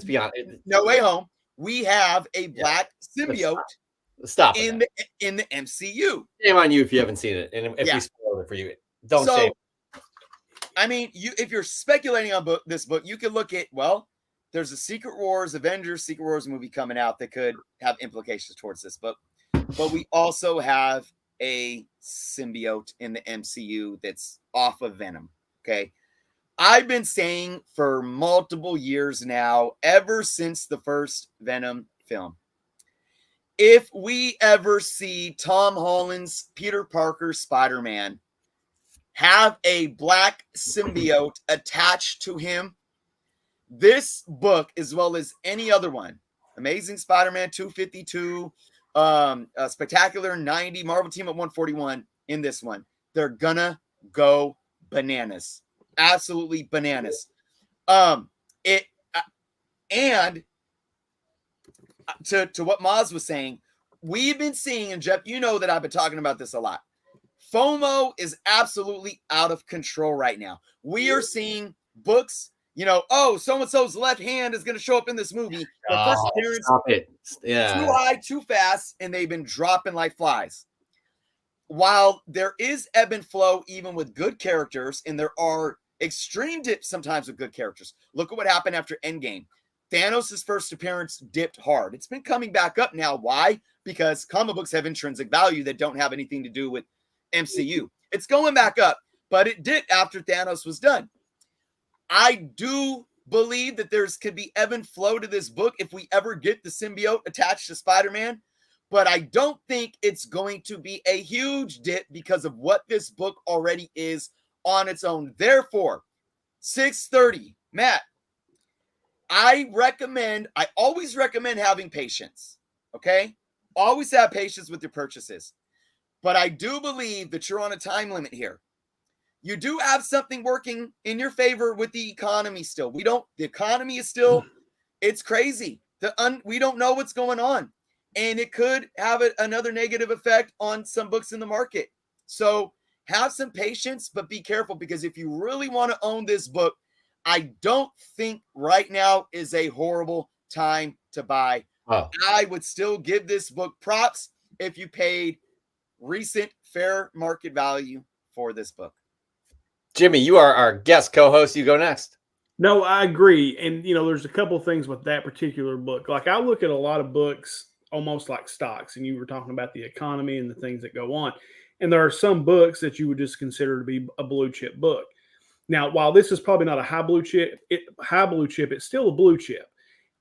beyond. No Way Home. We have a black symbiote Stop in the MCU. Shame on you if you haven't seen it, and if we spoiled it for you, don't shame. I mean, if you're speculating on this book, you could look at, there's a Secret Wars, Avengers Secret Wars movie coming out that could have implications towards this book. But we also have a symbiote in the MCU that's off of Venom. Okay. I've been saying for multiple years now, ever since the first Venom film, if we ever see Tom Holland's Peter Parker Spider-Man have a black symbiote attached to him, this book, as well as any other one, Amazing Spider-Man 252, Spectacular 90, Marvel Team at 141, in this one, they're gonna go bananas. Absolutely bananas. And to what Maz was saying, we've been seeing, and Jeff, you know that I've been talking about this a lot. FOMO is absolutely out of control right now. We are seeing books, oh, so-and-so's left hand is going to show up in this movie. The first appearance, stop it. Yeah. too high, too fast, and they've been dropping like flies. While there is ebb and flow even with good characters, and there are extreme dips sometimes with good characters. Look at what happened after Endgame. Thanos' first appearance dipped hard. It's been coming back up now. Why? Because comic books have intrinsic value that don't have anything to do with MCU. It's going back up, but it did after Thanos was done. I do believe that could be ebb and flow to this book if we ever get the symbiote attached to Spider-Man, but I don't think it's going to be a huge dip because of what this book already is on its own. Therefore, 630, Matt, I always recommend having patience, okay? Always have patience with your purchases. But I do believe that you're on a time limit here. You do have something working in your favor with the economy still. The economy is still, it's crazy. We don't know what's going on. And it could have another negative effect on some books in the market. So have some patience, but be careful, because if you really want to own this book, I don't think right now is a horrible time to buy. Oh. I would still give this book props if you paid recent fair market value for this book. Jimmy, you are our guest co-host. You go next. No, I agree. And, there's a couple of things with that particular book. Like, I look at a lot of books almost like stocks, and you were talking about the economy and the things that go on. And there are some books that you would just consider to be a blue chip book. Now, while this is probably not a high blue chip, it's still a blue chip.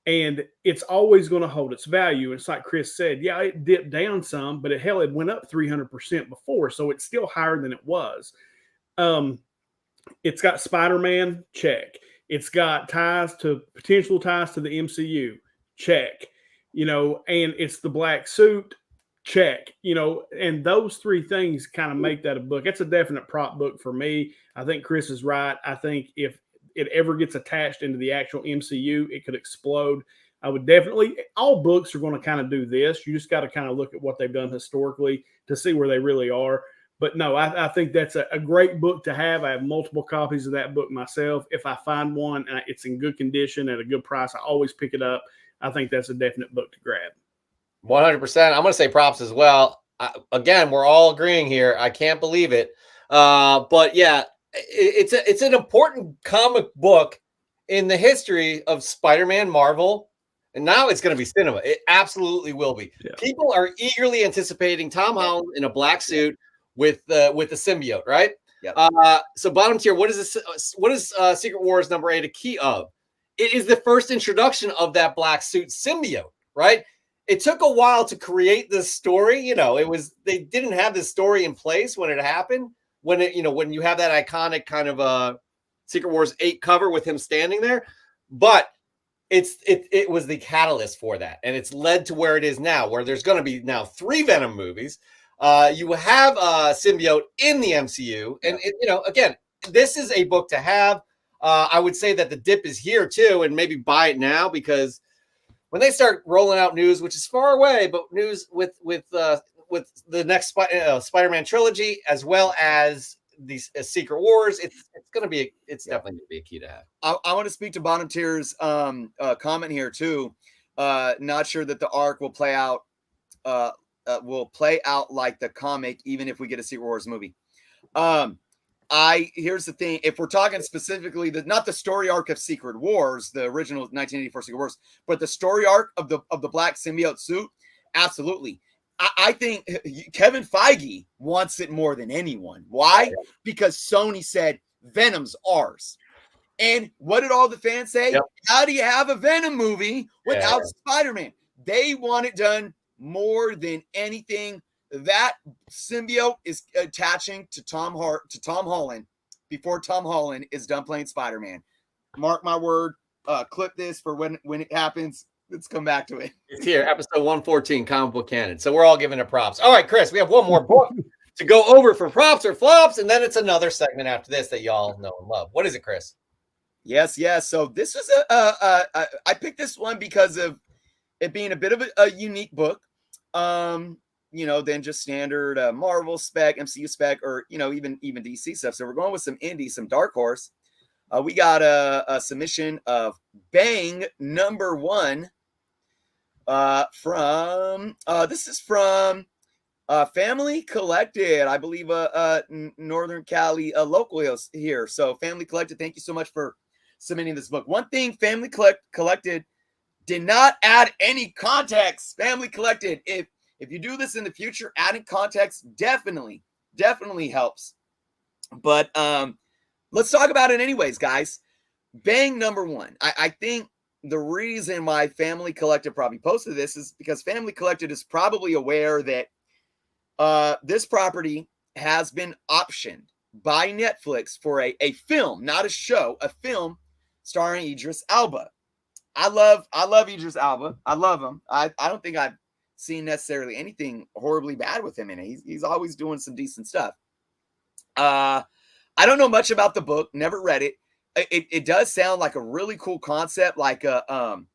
And it's always going to hold its value. It's like Chris said, yeah, it dipped down some, but it went up 300% before. So it's still higher than it was. It's got Spider-Man, check. It's got potential ties to the MCU, check. And it's the black suit, check. And those three things kind of make that a book. It's a definite prop book for me. I think Chris is right. I think if it ever gets attached into the actual MCU, it could explode. I would definitely, all books are going to kind of do this. You just got to kind of look at what they've done historically to see where they really are. But no, I think that's a great book to have. I have multiple copies of that book myself. If I find one and it's in good condition at a good price, I always pick it up. I think that's a definite book to grab. 100%. I'm going to say props as well. Again, we're all agreeing here. I can't believe it. But yeah, it's an important comic book in the history of Spider-Man, Marvel, and now it's going to be cinema. It absolutely will be. Yeah. People are eagerly anticipating Tom Holland in a black suit with the symbiote, right? Yeah. So bottom tier, what is this? What is Secret Wars number 8 a key of? It is the first introduction of that black suit symbiote, right? It took a while to create this story. They didn't have this story in place when it happened. When you have that iconic kind of Secret Wars 8 cover with him standing there, but it was the catalyst for that, and it's led to where it is now, where there's going to be now 3 Venom movies. You have a symbiote in the MCU, and again, this is a book to have. I would say that the dip is here too, and maybe buy it now, because when they start rolling out news, which is far away, but news with the next Spider-Man trilogy, as well as these Secret Wars, it's definitely going to be a key to have. I want to speak to bottom tier's comment here too. Not sure that the arc will play out like the comic, even if we get a Secret Wars movie. Here's the thing: if we're talking specifically not the story arc of Secret Wars, the original 1984 Secret Wars, but the story arc of the black symbiote suit, absolutely. I think Kevin Feige wants it more than anyone. Why? Because Sony said Venom's ours. And what did all the fans say? Yep. How do you have a Venom movie without Yeah. Spider-Man? They want it done more than anything. That symbiote is attaching to Tom Holland before Tom Holland is done playing Spider-Man. Mark my word. Clip this for when it happens. Let's come back to it. It's here, episode 114, comic book canon. So we're all giving it props. All right, Chris, we have one more book to go over for props or flops, and then it's another segment after this that y'all know and love. What is it, Chris? Yes. So this was I picked this one because of it being a bit of a unique book. Than just standard Marvel spec, MCU spec, or even DC stuff. So we're going with some indie, some dark horse. We got a submission of Bang #1 from this is from Family Collected, I believe Northern Cali local here. So Family Collected, thank you so much for submitting this book. One thing Family Collected did not add any context. Family Collected, if you do this in the future, adding context definitely helps. But let's talk about it anyways, guys. Bang #1. I think the reason why Family Collected probably posted this is because Family Collected is probably aware that this property has been optioned by Netflix for a film, not a show, a film starring Idris Elba. I love Idris Elba. I love him. I don't think I've seen necessarily anything horribly bad with him in it. He's always doing some decent stuff. I don't know much about the book, never read it. It does sound like a really cool concept, like a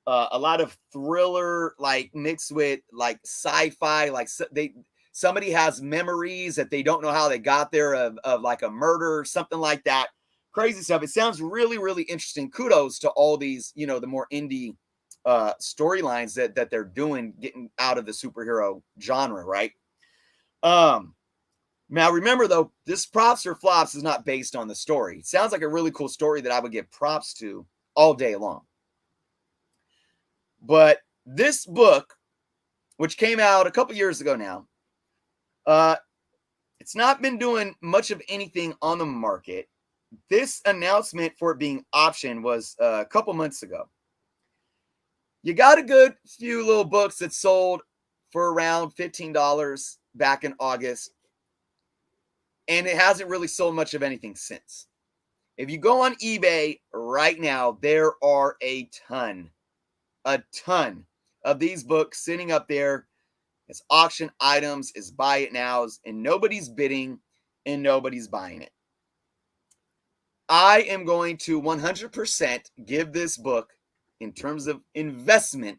lot of thriller, like mixed with like sci-fi. Like somebody has memories that they don't know how they got there of like a murder or something like that. Crazy stuff. It sounds really interesting. Kudos to all these, the more indie storylines that they're doing, getting out of the superhero genre, right? Now, remember, though, this props or flops is not based on the story. It sounds like a really cool story that I would give props to all day long. But this book, which came out a couple years ago now, it's not been doing much of anything on the market. This announcement for it being optioned was a couple months ago. You got a good few little books that sold for around $15 back in August. And it hasn't really sold much of anything since. If you go on eBay right now, there are a ton of these books sitting up there as auction items, as buy it nows, and nobody's bidding and nobody's buying it. I am going to 100% give this book, in terms of investment,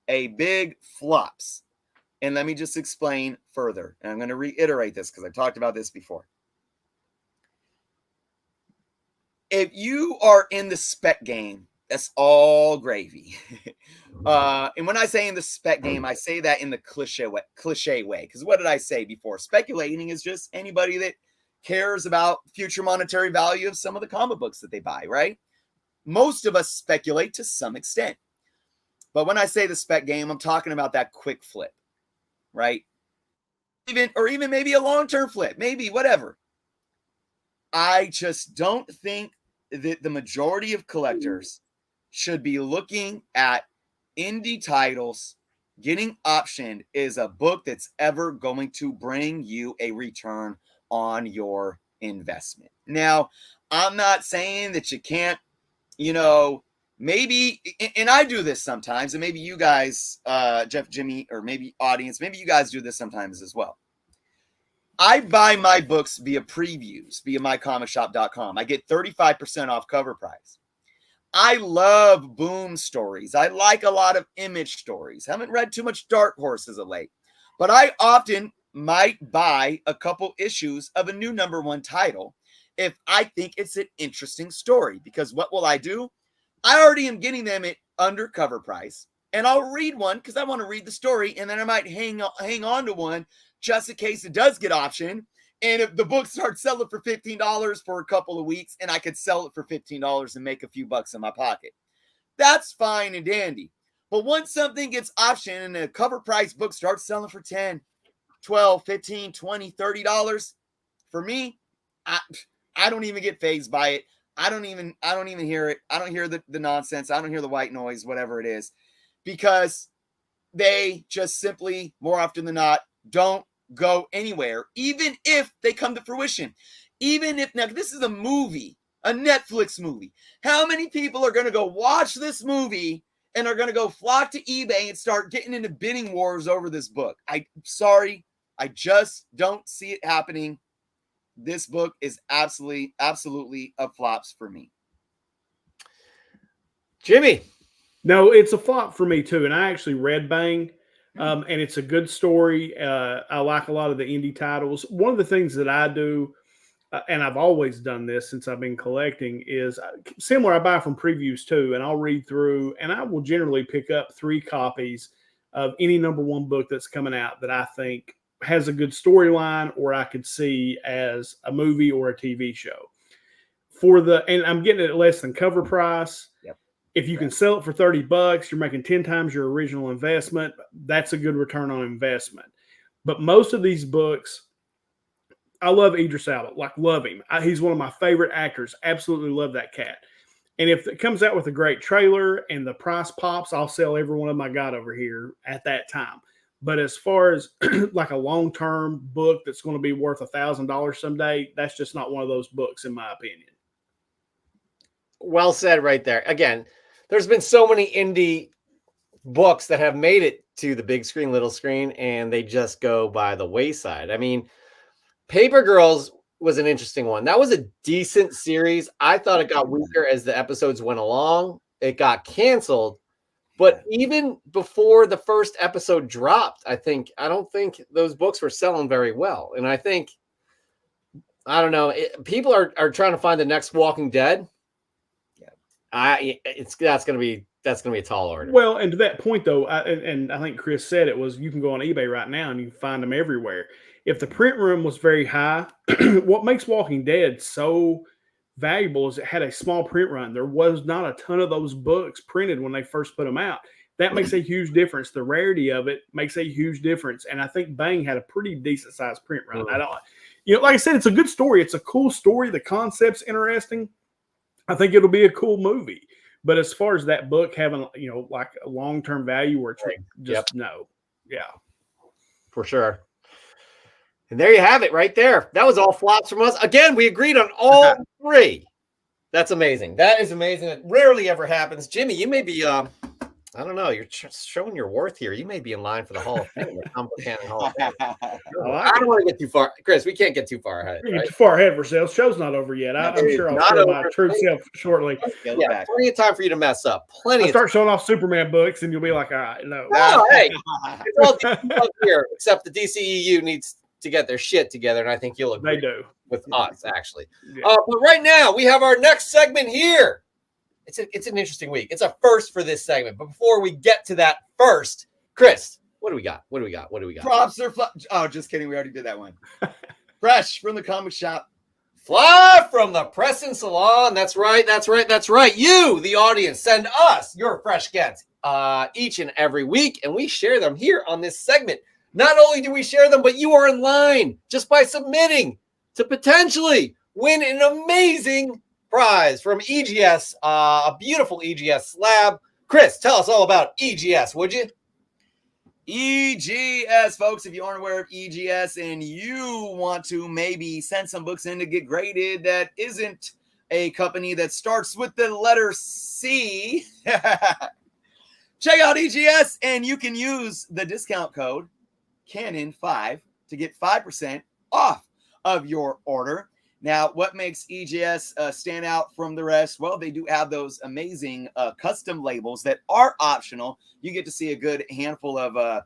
a big flops. And let me just explain further. And I'm going to reiterate this because I've talked about this before. If you are in the spec game, that's all gravy. And when I say in the spec game, I say that in the cliche way. Because what did I say before? Speculating is just anybody that cares about future monetary value of some of the comic books that they buy, right? Most of us speculate to some extent. But when I say the spec game, I'm talking about that quick flip, right? Even maybe a long-term flip, maybe whatever. I just don't think that the majority of collectors should be looking at indie titles. Getting optioned is a book that's ever going to bring you a return on your investment. Now, I'm not saying that you can't, maybe, and I do this sometimes, and maybe you guys, Jeff, Jimmy, or maybe audience, maybe you guys do this sometimes as well. I buy my books via previews, via mycomicshop.com. I get 35% off cover price. I love boom stories. I like a lot of image stories. Haven't read too much dark horse as of late, but I often might buy a couple issues of a new #1 title if I think it's an interesting story. Because what will I do? I already am getting them at under cover price, and I'll read one because I want to read the story, and then I might hang on to one just in case it does get optioned. And if the book starts selling for $15 for a couple of weeks, and I could sell it for $15 and make a few bucks in my pocket, that's fine and dandy. But once something gets optioned and a cover price book starts selling for $10, $12, $15, $20, $30, for me, I don't even get fazed by it. I don't even hear it. I don't hear the nonsense. I don't hear the white noise, whatever it is, because they just simply, more often than not, don't go anywhere, even if they come to fruition. Even if, now this is a movie, a Netflix movie. How many people are going to go watch this movie and are going to go flock to eBay and start getting into bidding wars over this book? I'm sorry. I just don't see it happening. This book is absolutely a flops for me. Jimmy. No, it's a flop for me too. And I actually read Bang, and it's a good story. I like a lot of the indie titles. One of the things that I do, and I've always done this since I've been collecting, is similar. I buy from previews too, and I'll read through, and I will generally pick up 3 copies of any #1 book that's coming out that I think has a good storyline, or I could see as a movie or a TV show. And I'm getting it at less than cover price. Yep. If you can sell it for $30, you're making 10 times your original investment. That's a good return on investment. But most of these books, I love Idris Elba, love him. He's one of my favorite actors. Absolutely love that cat. And if it comes out with a great trailer and the price pops, I'll sell every one of them I got over here at that time. But as far as like a long-term book that's going to be worth $1,000 someday, that's just not one of those books, in my opinion. Well said right there. Again, there's been so many indie books that have made it to the big screen, little screen, and they just go by the wayside. I mean, Paper Girls was an interesting one. That was a decent series. I thought it got weaker as the episodes went along. It got canceled. But even before the first episode dropped, I don't think those books were selling very well. And I think, I don't know, people are trying to find the next Walking Dead. Yeah, that's gonna be a tall order. Well, and to that point though, and I think Chris said it was, you can go on eBay right now and you can find them everywhere. If the print room was very high, what makes Walking Dead so valuable is it had a small print run. There was not a ton of those books printed when they first put them out. That makes a huge difference. The rarity of it makes a huge difference. And I think Bang had a pretty decent sized print run. Like I said, it's a good story. It's a cool story. The concept's interesting. I think it'll be a cool movie. But as far as that book having, like a long-term value where it's just no. Yeah. For sure. And there you have it right there. That was all flops from us. Again, we agreed on all 3. That's amazing. That is amazing. It rarely ever happens. Jimmy, you may be, I don't know, you're showing your worth here. You may be in line for the Hall of Fame. Hall of Fame. I don't want to get too far. Chris, we can't get too far ahead. Right? Too far ahead of ourselves. Show's not over yet. I'm sure I'll show my true self shortly. Yeah, plenty of time for you to mess up. I'll start showing off Superman books, and you'll be like, all right, no. Hey, it's all DC here, except the DCEU needs to get their shit together, and I think you'll agree. They do. With us, actually. Yeah. But right now, we have our next segment here. It's an interesting week. It's a first for this segment. But before we get to that first, Chris, what do we got? Props or oh, just kidding. We already did that one. Fresh from the comic shop. Fly from the press and salon. That's right. You, the audience, send us your fresh gets each and every week, and we share them here on this segment. Not only do we share them, but you are in line just by submitting to potentially win an amazing prize from EGS, a beautiful EGS slab. Chris, tell us all about EGS, would you? EGS, folks, if you aren't aware of EGS and you want to maybe send some books in to get graded that isn't a company that starts with the letter C, check out EGS and you can use the discount code Canon5 to get 5% off of your order. Now, what makes EGS stand out from the rest? Well, they do have those amazing custom labels that are optional. You get to see a good handful of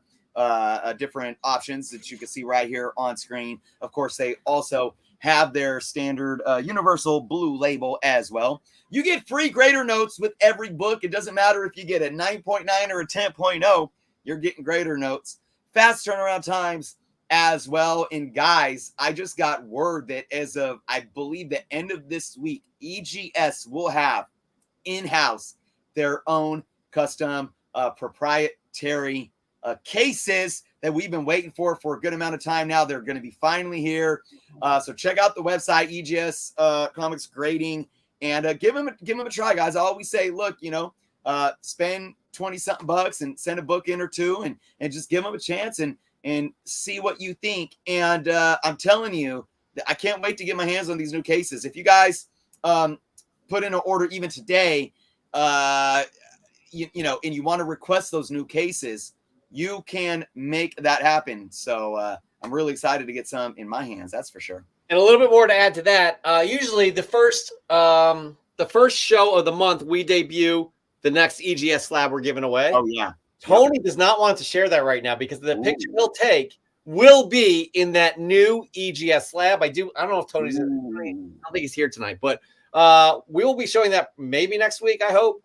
different options that you can see right here on screen. Of course, they also have their standard universal blue label as well. You get free grader notes with every book. It doesn't matter if you get a 9.9 or a 10.0, you're getting grader notes. Fast turnaround times as well. And guys, I just got word that as of, I believe, the end of this week, EGS will have in-house their own custom proprietary cases that we've been waiting for a good amount of time now. They're going to be finally here. So check out the website, EGS Comics Grading. and give them a try, guys. I always say, look, spend 20 something bucks and send a book in or two, and just give them a chance and see what you think. And I'm telling you, I can't wait to get my hands on these new cases. If you guys put in an order even today, and you want to request those new cases, you can make that happen. So I'm really excited to get some in my hands. That's for sure. And a little bit more to add to that. Usually the first show of the month, we debut the next EGS slab we're giving away. Oh yeah. Tony does not want to share that right now because the picture he'll take will be in that new EGS slab. I don't know if Tony's I don't think he's here tonight, but we will be showing that maybe next week, I hope.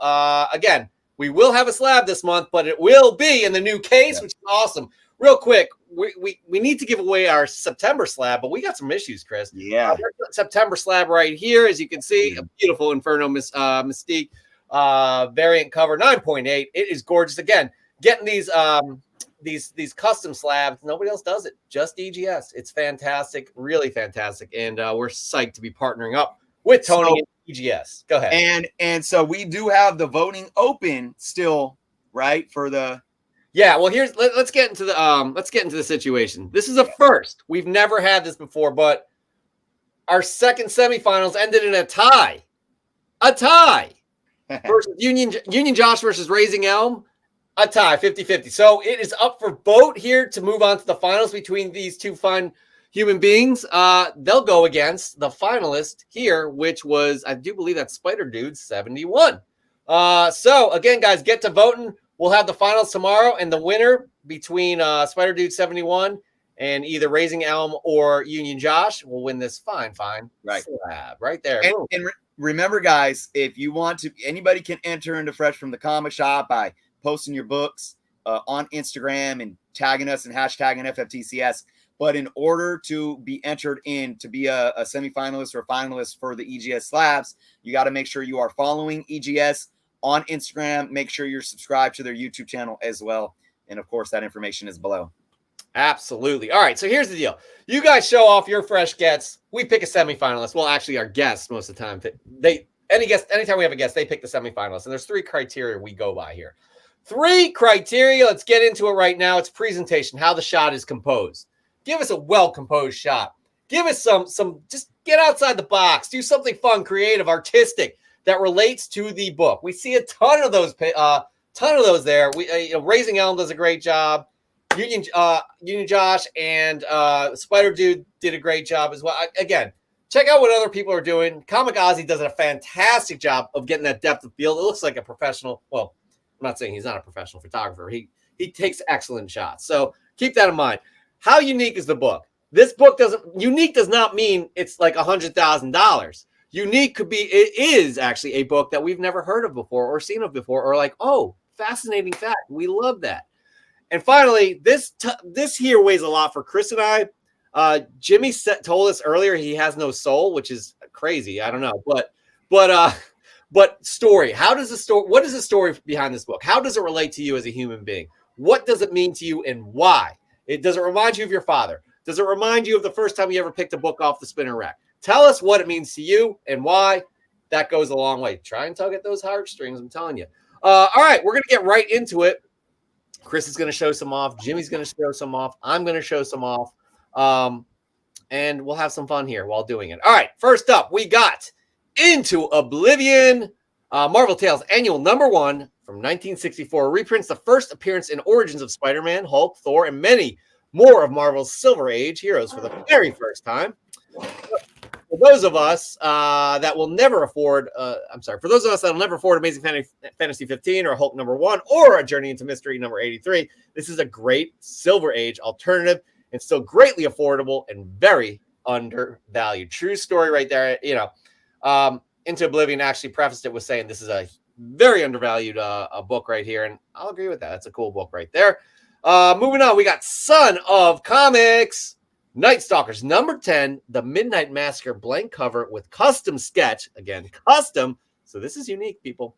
Again, we will have a slab this month, but it will be in the new case, which is awesome. Real quick, we need to give away our September slab, but we got some issues, Chris. Yeah. September slab right here, as you can see, a beautiful Inferno Mystique variant cover, 9.8. It is gorgeous. Again, getting these custom slabs, nobody else does it, just EGS. It's fantastic, really fantastic, and we're psyched to be partnering up with Tony and EGS. Go ahead. And so we do have the voting open still, right? For the well, let's get into the situation. This is a first. We've never had this before, but our second semifinals ended in a tie. A tie versus Union Josh versus Raising Elm. A tie, 50-50. So it is up for vote here to move on to the finals between these two fine human beings. They'll go against the finalist here, which was, I do believe that's Spider Dude 71. So again, guys, get to voting. We'll have the finals tomorrow, and the winner between Spider Dude 71 and either Raising Elm or Union Josh will win this fine slab right there. And remember, guys, if you want to, anybody can enter into Fresh from the Comic Shop by posting your books on Instagram and tagging us and hashtagging FFTCS. But in order to be entered in to be a semifinalist or a finalist for the EGS slabs, you got to make sure you are following EGS on Instagram. Make sure you're subscribed to their YouTube channel as well. And of course, that information is below. Absolutely. All right. So here's the deal. You guys show off your fresh gets. We pick a semifinalist. Well, actually, our guests most of the time. Anytime we have a guest, they pick the semifinalist. And there's 3 criteria we go by here. 3 criteria. Let's get into it right now. It's presentation, how the shot is composed. Give us a well-composed shot. Give us some, just get outside the box. Do something fun, creative, artistic that relates to the book. We see a ton of those there. Raising Elm does a great job. Union Josh and Spider Dude did a great job as well. Again, check out what other people are doing. Comic Ozzy does a fantastic job of getting that depth of field. It looks like a professional. Well, I'm not saying he's not a professional photographer. He takes excellent shots. So keep that in mind. How unique is the book? This book unique does not mean it's like $100,000. Unique it is actually a book that we've never heard of before or seen of before, or like, oh, fascinating fact. We love that. And finally, this here weighs a lot for Chris and I. Jimmy told us earlier he has no soul, which is crazy. I don't know, but story. What is the story behind this book? How does it relate to you as a human being? What does it mean to you, and why? Does it remind you of your father? Does it remind you of the first time you ever picked a book off the spinner rack? Tell us what it means to you and why. That goes a long way. Try and tug at those heartstrings, I'm telling you. All right, we're going to get right into it. Chris is going to show some off. Jimmy's going to show some off. I'm going to show some off. And we'll have some fun here while doing it. All right, first up, we got Into Oblivion, Marvel Tales Annual #1 from 1964. Reprints the first appearance in Origins of Spider-Man, Hulk, Thor, and many more of Marvel's Silver Age heroes for the very first time. For those of us that will never afford, for those of us that will never afford Amazing Fantasy 15 or Hulk #1 or A Journey into Mystery #83, this is a great Silver Age alternative and still greatly affordable and very undervalued. True story right there. Into Oblivion actually prefaced it with saying this is a very undervalued a book right here, and I'll agree with that. That's a cool book right there. Moving on, we got Son of Comics, Night Stalkers #10, The Midnight Massacre blank cover with custom sketch. Again, custom. So this is unique, people.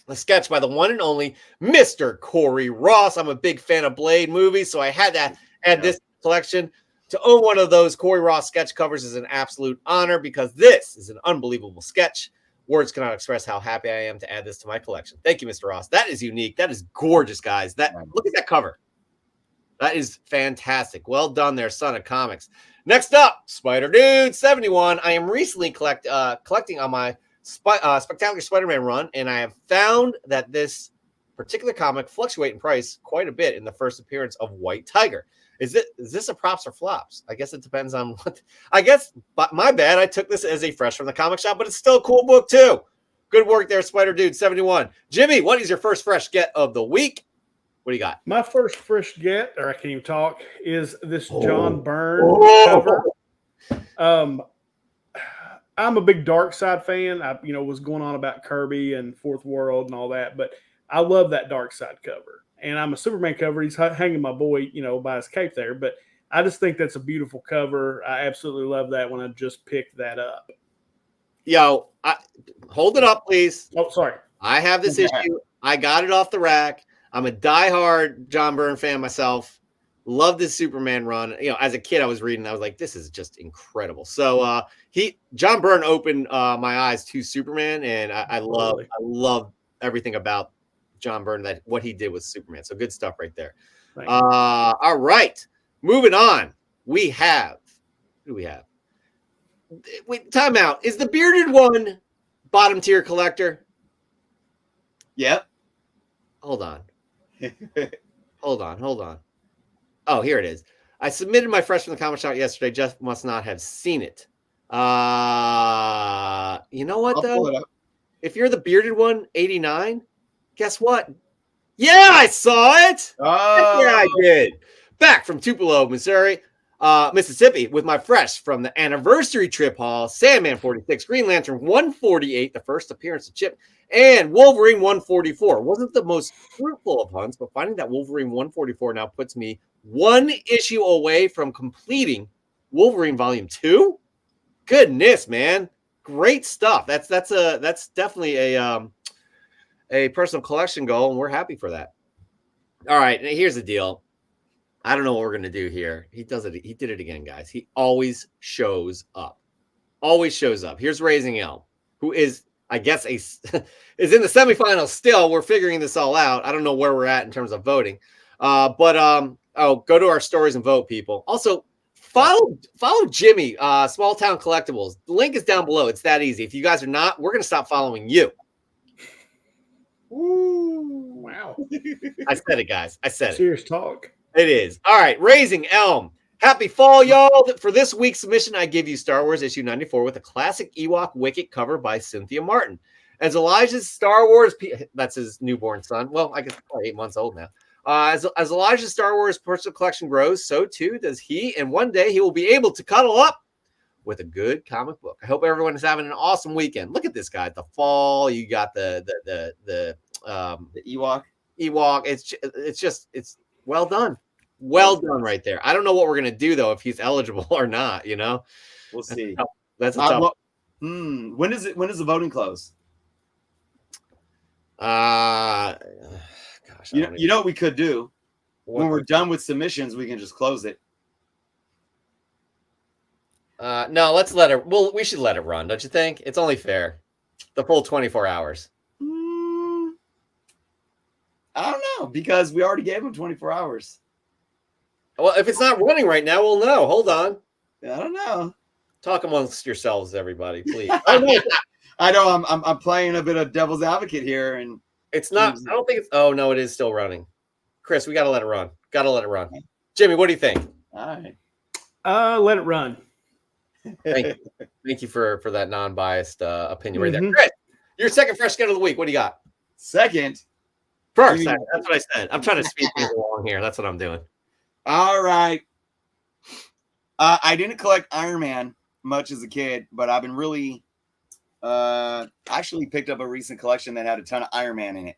A sketch by the one and only Mr. Corey Ross. I'm a big fan of Blade movies, so I had to add this collection. To own one of those Corey Ross sketch covers is an absolute honor because this is an unbelievable sketch. Words cannot express how happy I am to add this to my collection. Thank you, Mr. Ross. That is unique. That is gorgeous, guys. Look at that cover. That is fantastic. Well done there, son of comics. Next up, Spider Dude 71. I am recently collecting on my Spectacular Spider-Man run, and I have found that this particular comic fluctuates in price quite a bit in the first appearance of White Tiger. Is this a props or flops? I guess it depends on what. I guess, but my bad. I took this as a fresh from the comic shop, but it's still a cool book too. Good work there, Spider Dude 71. Jimmy, what is your first fresh get of the week? What do you got? My first fresh get, or I can't even talk, is this John Byrne cover. I'm a big Dark Side fan. I, was going on about Kirby and Fourth World and all that, but I love that Dark Side cover. And I'm a Superman cover. He's hanging my boy, by his cape there. But I just think that's a beautiful cover. I absolutely love that when I just picked that up. Yo, hold it up, please. Oh, sorry. I have this issue. I got it off the rack. I'm a diehard John Byrne fan myself. Love this Superman run. As a kid, I was reading. I was like, this is just incredible. So John Byrne opened my eyes to Superman, and I love everything about John Byrne, what he did with Superman. So good stuff right there. All right, moving on. Who do we have? Wait, time out. Is the bearded one bottom tier collector? Yep. Hold on. Hold on. Oh, here it is. I submitted my fresh from the comic shop yesterday. Jeff must not have seen it. You know what, though? If you're the bearded one, 89, guess what? Yeah, I saw it. Oh. Yeah, I did. Back from Tupelo, Mississippi, with my fresh from the anniversary trip haul, Sandman 46, Green Lantern 148, the first appearance of Chip, and Wolverine 144. Wasn't the most fruitful of hunts, but finding that Wolverine 144 now puts me one issue away from completing Wolverine Volume 2. Goodness, man. Great stuff. That's definitely a personal collection goal, and we're happy for that. All right, here's the deal. I don't know what we're gonna do here. He does it. He did it again, guys. He always shows up. Always shows up. Here's Raising Elm, who is, I guess, is in the semifinals still. We're figuring this all out. I don't know where we're at in terms of voting. Go to our stories and vote, people. Also, follow Jimmy, Small Town Collectibles. The link is down below. It's that easy. If you guys are not, we're gonna stop following you. Ooh, wow. I said it, guys. I said it. Serious talk. It is. All right, Raising Elm. Happy fall, y'all. For this week's submission, I give you Star Wars issue 94 with a classic Ewok Wicket cover by Cynthia Martin. As Elijah's Star Wars, that's his newborn son. Well, I guess probably 8 months old now. As Elijah's Star Wars personal collection grows, so too does he. And one day he will be able to cuddle up with a good comic book. I hope everyone is having an awesome weekend. Look at this guy. The fall, you got the Ewok. It's well done. Well done right there. I don't know what we're going to do, though, if he's eligible or not, We'll see. That's a tough. When does the voting close? Gosh. You know what we could do? When we're done with submissions, we can just close it. No, let's let it. Well, we should let it run, don't you think? It's only fair. The full 24 hours. I don't know, because we already gave him 24 hours. Well, if it's not running right now, we'll know. Hold on. I don't know. Talk amongst yourselves, everybody, please. I know I'm playing a bit of devil's advocate here, and it's not. I don't think it's. Oh no, it is still running. Chris, we gotta let it run. Jimmy, what do you think? All right. Let it run. Thank you for that non-biased opinion right there. Chris, your second fresh get of the week. What do you got? Second. First. That's what I said. I'm trying to speed things along here. That's what I'm doing. All right. I didn't collect Iron Man much as a kid, but I've been really actually picked up a recent collection that had a ton of Iron Man in it.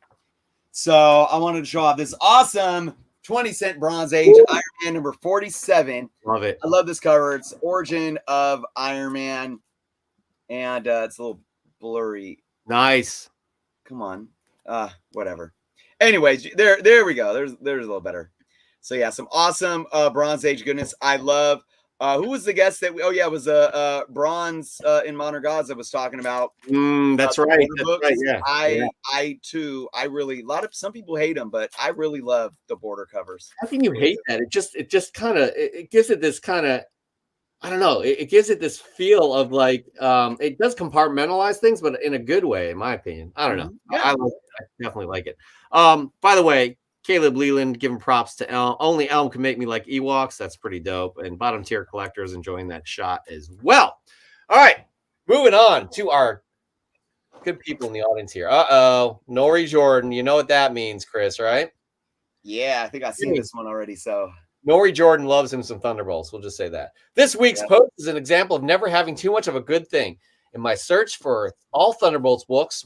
So I wanted to show off this awesome 20-cent Bronze Age Iron Man number 47. Love it. I love this cover. It's Origin of Iron Man, and it's a little blurry. Nice. Come on. Whatever. Anyways, there we go. There's a little better. So yeah, some awesome Bronze Age goodness. I love Who was the guest that? It was Bronze in Modern Gods that was talking about. That's the right. border That's books. right. Yeah. I too, I really some people hate them, but I really love the border covers. How can you hate that? It just kind of it gives it this kind of I don't know. It gives it this feel of like it does compartmentalize things, but in a good way, in my opinion. I don't know. Yeah. I like it. I definitely like it. By the way, Caleb Leland giving props to Elm. Only Elm can make me like Ewoks. That's pretty dope. And bottom tier collectors enjoying that shot as well. All right, moving on to our good people in the audience here. Nori Jordan. You know what that means, Chris, right? Yeah, I think I've seen this one already. So Nori Jordan loves him some Thunderbolts. We'll just say that. This week's post is an example of never having too much of a good thing. In my search for all Thunderbolts books,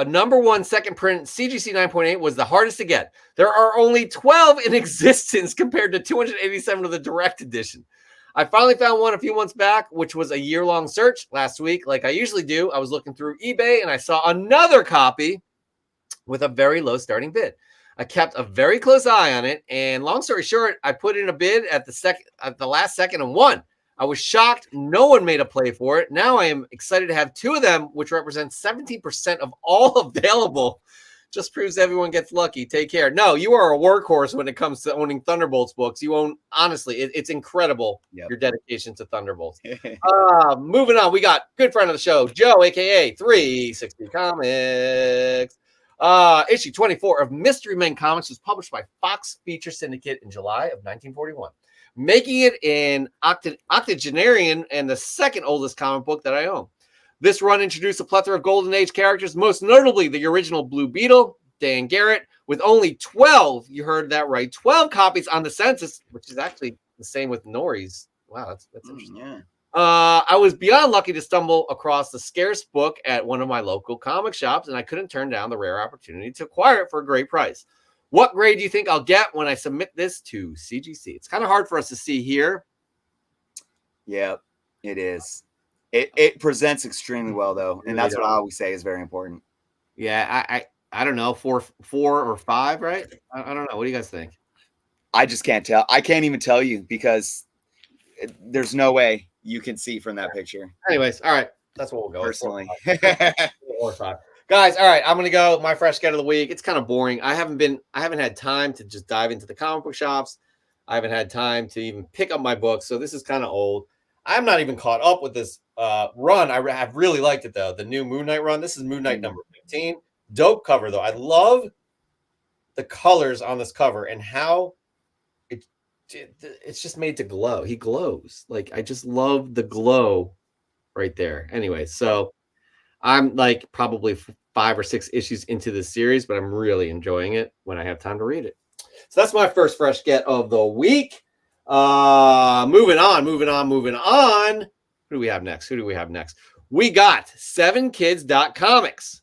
a number one second print CGC 9.8 was the hardest to get. There are only 12 in existence compared to 287 of the direct edition. I finally found one a few months back, which was a year-long search last week. Like I usually do, I was looking through eBay and I saw another copy with a very low starting bid. I kept a very close eye on it, and long story short, I put in a bid at the last second and won. I was shocked no one made a play for it. Now I am excited to have two of them, which represents 17% of all available. Just proves everyone gets lucky. Take care. No, you are a workhorse when it comes to owning Thunderbolts books. You own, honestly, it's incredible, your dedication to Thunderbolts. Moving on, we got good friend of the show, Joe, a.k.a. 360 Comics. Issue 24 of Mystery Men Comics was published by Fox Feature Syndicate in July of 1941, making it an octogenarian and the second oldest comic book that I own. This run introduced a plethora of Golden Age characters, most notably the original Blue Beetle, Dan Garrett, with only 12, you heard that right, 12 copies on the census, which is actually the same with Nori's. Wow, that's interesting. Yeah. I was beyond lucky to stumble across the scarce book at one of my local comic shops, and I couldn't turn down the rare opportunity to acquire it for a great price. What grade do you think I'll get when I submit this to CGC? It's kind of hard for us to see here. Yeah, it is. It presents extremely well, though, and that's what I always say is very important. Yeah, I don't know, four or five, right? I don't know. What do you guys think? I just can't tell. I can't even tell you because there's no way you can see from that picture. Anyways, all right. That's what we'll go personally. With. 4 or 5. Guys, all right. I'm gonna go. My fresh get of the week. It's kind of boring. I haven't had time to just dive into the comic book shops. I haven't had time to even pick up my books. So this is kind of old. I'm not even caught up with this run. I have really liked it though. The new Moon Knight run. This is Moon Knight number 15. Dope cover though. I love the colors on this cover and how it's just made to glow. He glows. Like I just love the glow right there. Anyway, so I'm like probably 5 or 6 issues into this series, but I'm really enjoying it when I have time to read it. So that's my first fresh get of the week. Moving on. Who do we have next? We got 7kids.comics.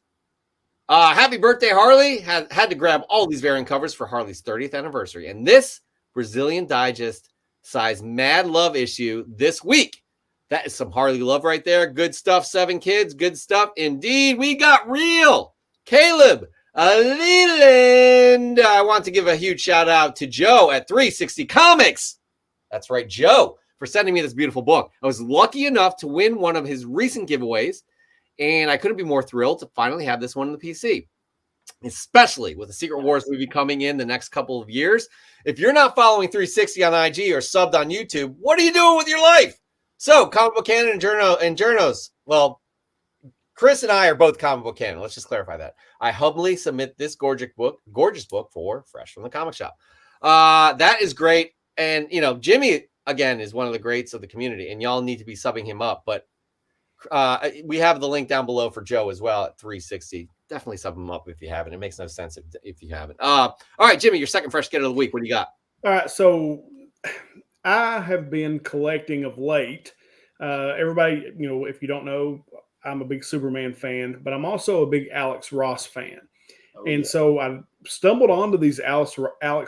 Happy birthday, Harley. Had to grab all these variant covers for Harley's 30th anniversary. And this Brazilian Digest size Mad Love issue this week. That is some Harley love right there. Good stuff, 7 kids. Good stuff indeed. We got real Caleb Leland. I want to give a huge shout out to Joe at 360 Comics. That's right, Joe, for sending me this beautiful book. I was lucky enough to win one of his recent giveaways, and I couldn't be more thrilled to finally have this one on the PC, especially with the Secret Wars movie coming in the next couple of years. If you're not following 360 on IG or subbed on YouTube, what are you doing with your life? So, Comic Book Canon and Journos. Well, Chris and I are both Comic Book Canon. Let's just clarify that. I humbly submit this gorgeous book for Fresh from the Comic Shop. That is great. And, you know, Jimmy, again, is one of the greats of the community, and y'all need to be subbing him up. But we have the link down below for Joe as well at 360. Definitely sub him up if you haven't. It makes no sense if you haven't. All right, Jimmy, your second fresh get of the week. What do you got? All right, so I have been collecting of late. Everybody, you know, if you don't know, I'm a big Superman fan, but I'm also a big Alex Ross fan. So I stumbled onto these Alex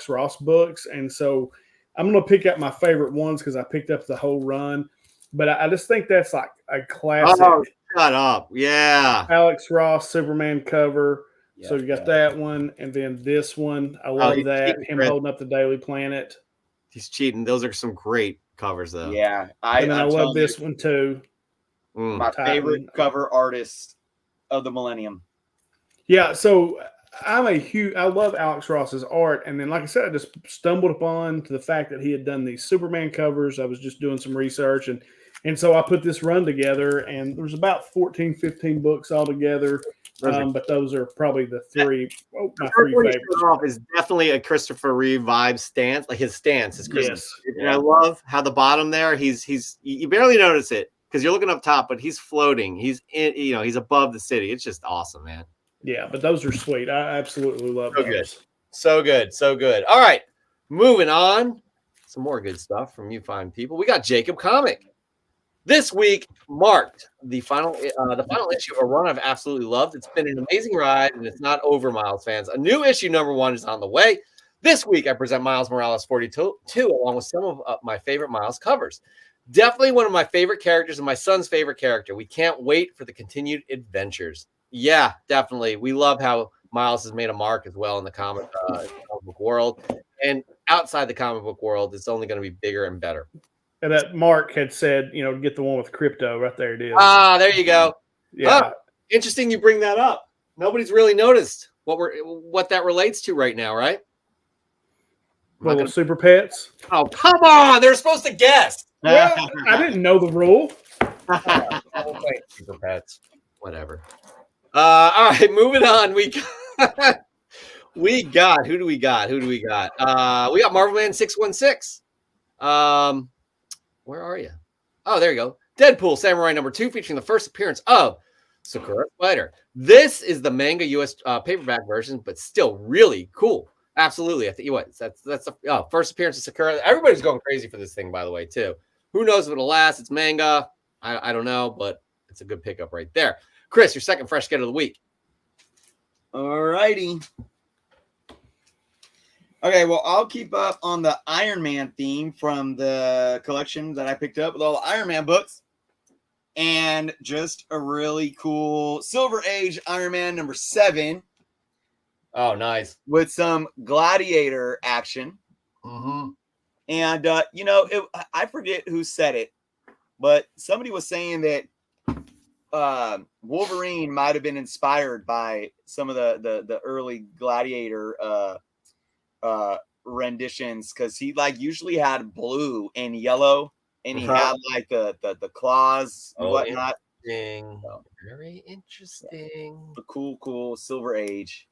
Ross books, and so I'm going to pick up my favorite ones because I picked up the whole run. But I just think that's like a classic. Oh, shut up. Yeah. Alex Ross Superman cover. So you got that one, and then this one. I love that. Him holding up the Daily Planet. He's cheating. Those are some great covers, though. Yeah, And then I I'm love telling you, this one too. my Titan. favorite cover artist of the millennium. Yeah, so I love Alex Ross's art, and then like I said, I just stumbled upon to the fact that he had done these Superman covers. I was just doing some research, and so I put this run together, and there's about 14, 15 books altogether. But those are probably my three favorites. Off is definitely a Christopher Reeve vibe stance. Like his stance is Christopher. Yes. And I love how the bottom there, you barely notice it because you're looking up top, but he's floating. He's in, he's above the city. It's just awesome, man. Yeah, but those are sweet. I absolutely love those. Good. So good. So good. All right. Moving on. Some more good stuff from you fine people. We got Jacob Comic. This week marked the final issue of a run I've absolutely loved. It's been an amazing ride, and it's not over, Miles fans. A new issue number 1 is on the way. This week, I present Miles Morales 42, along with some of my favorite Miles covers. Definitely one of my favorite characters and my son's favorite character. We can't wait for the continued adventures. Yeah, definitely. We love how Miles has made a mark as well in the comic book world. And outside the comic book world, it's only going to be bigger and better. And that Mark had said, get the one with crypto. Right there it is. There you go. Yeah. Interesting you bring that up. Nobody's really noticed what that relates to right now, right? Little super pets. Oh, come on. They're supposed to guess. Well, I didn't know the rule. Super pets. Whatever. All right, moving on. We got who do we got? We got Marvel Man 616. Where are you? Oh, there you go. Deadpool Samurai #2, featuring the first appearance of Sakura Spider. This is the manga US paperback version, but still really cool. Absolutely. I think that's the first appearance of Sakura. Everybody's going crazy for this thing, by the way, too. Who knows if it'll last? It's manga. I don't know, but it's a good pickup right there. Chris, your second fresh get of the week. All righty. Okay, well, I'll keep up on the Iron Man theme from the collection that I picked up with all the Iron Man books. And just a really cool Silver Age Iron Man #7. Oh, nice. With some gladiator action. Mm-hmm. And, I forget who said it, but somebody was saying that Wolverine might have been inspired by some of the early gladiator renditions, because he Uh-huh. usually had blue and yellow, and he had the claws and whatnot. Interesting. Very interesting. The cool Silver Age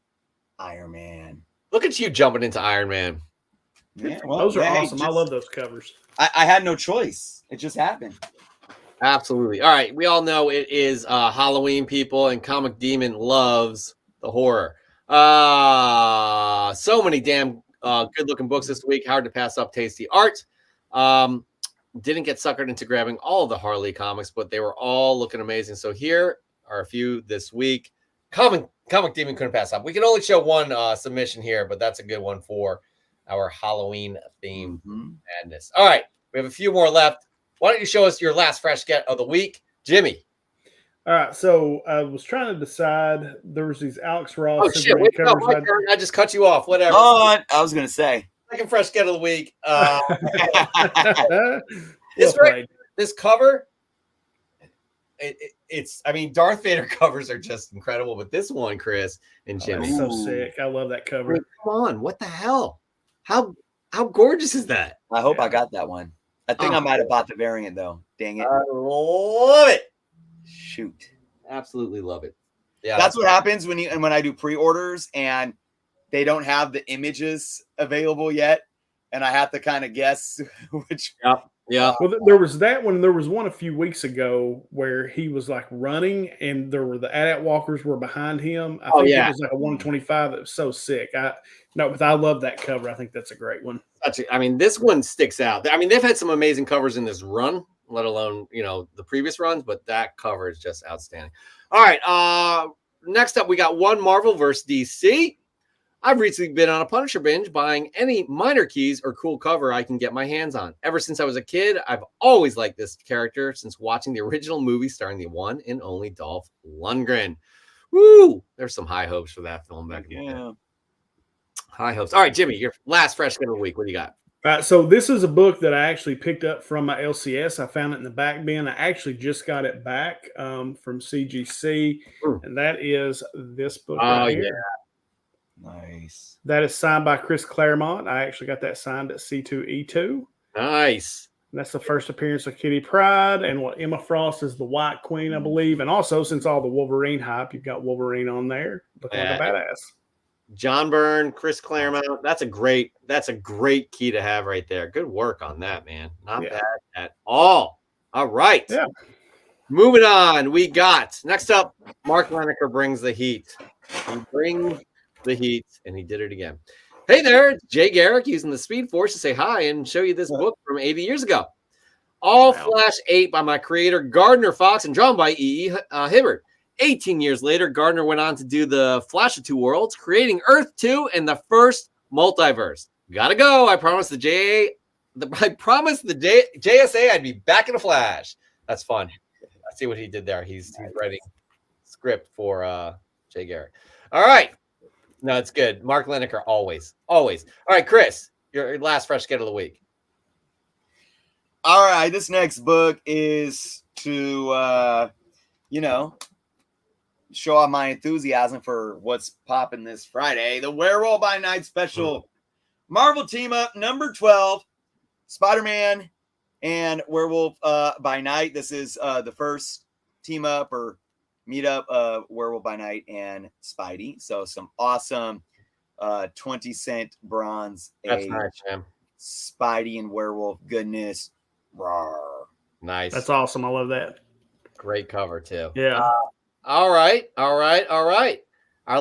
Iron Man. Look at you jumping into Iron Man. Yeah, well, those are awesome. I love those covers. I had no choice. It just happened. Absolutely. All right. We all know it is Halloween, people, and Comic Demon loves the horror. So many damn good-looking books this week. Hard to pass up tasty art. Didn't get suckered into grabbing all of the Harley comics, but they were all looking amazing. So here are a few this week. Comic Demon couldn't pass up. We can only show one submission here, but that's a good one for our Halloween theme madness. All right. We have a few more left. Why don't you show us your last fresh get of the week, Jimmy? All right, so I was trying to decide. There was these Alex Ross. Oh shit! Wait, no, my turn. I just cut you off. Whatever. I was gonna say second fresh get of the week. Right. This cover. It's. I mean, Darth Vader covers are just incredible, but this one, Chris and Jimmy, so sick. I love that cover. I mean, come on, what the hell? How gorgeous is that? I hope I got that one. I think I might have bought the variant though. Dang it! I love it. Shoot, absolutely love it. Yeah, that's what happens when I do pre-orders and they don't have the images available yet, and I have to kind of guess which. Yeah. Well, there was that one. There was one a few weeks ago where he was like running, and there were the AT-AT walkers were behind him. I think it was like a 125. That was so sick. But I love that cover. I think that's a great one. I mean, this one sticks out. I mean, they've had some amazing covers in this run, let alone the previous runs, but that cover is just outstanding. All right. Next up, we got one Marvel versus DC. I've recently been on a Punisher binge, buying any minor keys or cool cover I can get my hands on. Ever since I was a kid, I've always liked this character since watching the original movie starring the one and only Dolph Lundgren. Woo! There's some high hopes for that film back in the day. High hopes. All right, Jimmy, your last fresh get of the week. What do you got? Right, so this is a book that I actually picked up from my LCS. I found it in the back bin. I actually just got it back from CGC, Mm. and that is this book Oh, right yeah. here. Nice. That is signed by Chris Claremont. I actually got that signed at C2E2. Nice. And that's the first appearance of Kitty Pryde, and what Emma Frost is the White Queen, I believe. And also, since all the Wolverine hype, you've got Wolverine on there, looking like a badass. John Byrne, Chris Claremont. That's a great key to have right there. Good work on that, man. Not bad at all. All right. Yeah. Moving on. We got next up, Mark Lineker brings the heat. He brings the heat, and he did it again. Hey there, it's Jay Garrick using the Speed Force to say hi and show you this book from 80 years ago. All Flash 8 by my creator, Gardner Fox, and drawn by E.E. Hibbert. 18 years later, Gardner went on to do the Flash of Two Worlds, creating Earth 2 and the first multiverse. Gotta go. I promised the JSA I'd be back in a flash. That's fun. I see what he did there. He's writing script for Jay Garrick. All right. No, it's good. Mark Lineker, always. All right, Chris, your last fresh get of the week. All right, this next book is to, show off my enthusiasm for what's popping this Friday. The Werewolf by Night special. Marvel Team Up number 12. Spider-Man and Werewolf by Night. This is the first team up or meet up Werewolf by Night and Spidey. So some awesome 20-cent bronze. That's nice, man. Spidey and Werewolf goodness. Rawr. Nice. That's awesome. I love that. Great cover, too. Yeah. All right. Our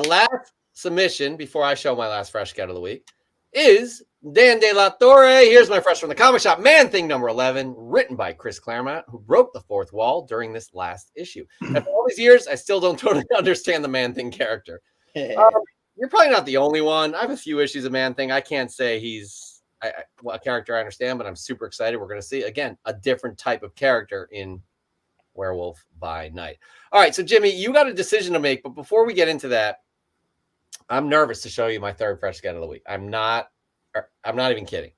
last submission before I show my last fresh get of the week is Dan De La Torre. Here's my fresh from the comic shop, Man Thing number 11, written by Chris Claremont, who broke the fourth wall during this last issue. After all these years, I still don't totally understand the Man Thing character. You're probably not the only one. I have a few issues of Man Thing. I can't say he's a character I understand, but I'm super excited. We're going to see, again, a different type of character in Werewolf by Night. All right, so Jimmy, you got a decision to make, but before we get into that, I'm nervous to show you my third fresh get of the week. I'm not even kidding.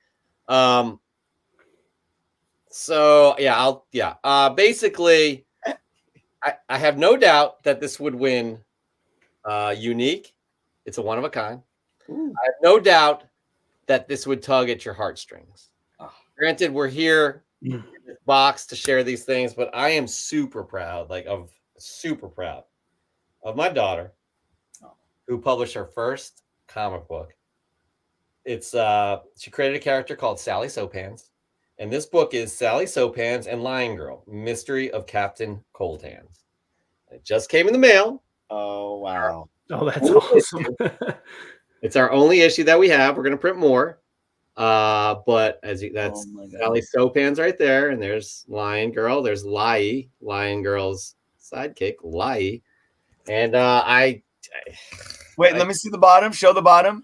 Basically, I have no doubt that this would win unique. It's a one of a kind. Ooh. I have no doubt that this would tug at your heartstrings. Granted, we're here in this box to share these things, but I am super proud of my daughter who published her first comic book. It's she created a character called Sally Soaphands, and this book is Sally Soaphands and Lion Girl: Mystery of Captain Cold Hands. It just came in the mail. Oh wow! Oh, that's awesome. It's our only issue that we have. We're gonna print more, but that's Sally Soaphands right there, and there's Lion Girl. There's Lai, Lion Girl's sidekick, Lai, and Wait, let me see the bottom. Show the bottom.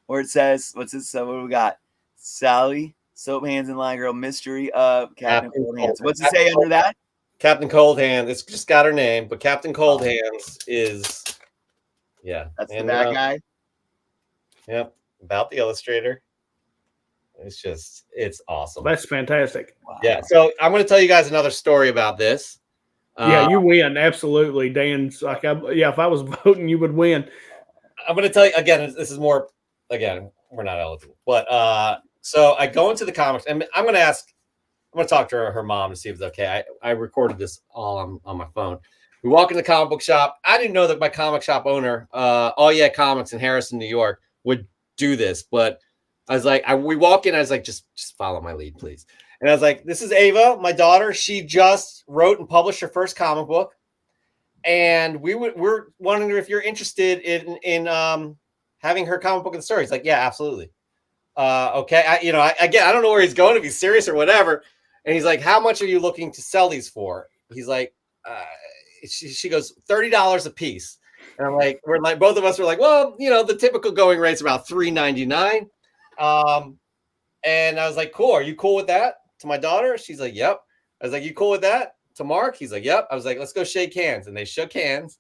Where it says, what's this? What do we got? Sally, Soaphands, and Lion Girl, Mystery of Captain Cold Hands. What's it say under that? Captain Cold Hands. It's just got her name, but Captain Cold Hands is, That's the bad guy. Yep. About the illustrator. It's awesome. That's fantastic. Wow. Yeah. So I'm going to tell you guys another story about this. Yeah, you win. Absolutely. Dan's like, if I was voting, you would win. I'm going to tell you again, this is more, we're not eligible, but so I go into the comics and I'm going to talk to her mom to see if it's okay. I recorded this all on my phone. We walk in the comic book shop. I didn't know that my comic shop owner, All Yeah Comics in Harrison, New York, would do this, but I was like, we walk in, I was like, just follow my lead, please. And I was like, this is Ava, my daughter. She just wrote and published her first comic book. And we're wondering if you're interested in having her comic book in the store. He's like, yeah, absolutely. Okay. I don't know where he's going, if he's serious or whatever. And he's like, how much are you looking to sell these for? He's like, she goes, $30 a piece. And I'm like, both of us were like, well, the typical going rate's about $3.99. And I was like, cool. Are you cool with that? To my daughter? She's like, yep. I was like, you cool with that? To Mark? He's like, yep. I was like, let's go shake hands. And they shook hands.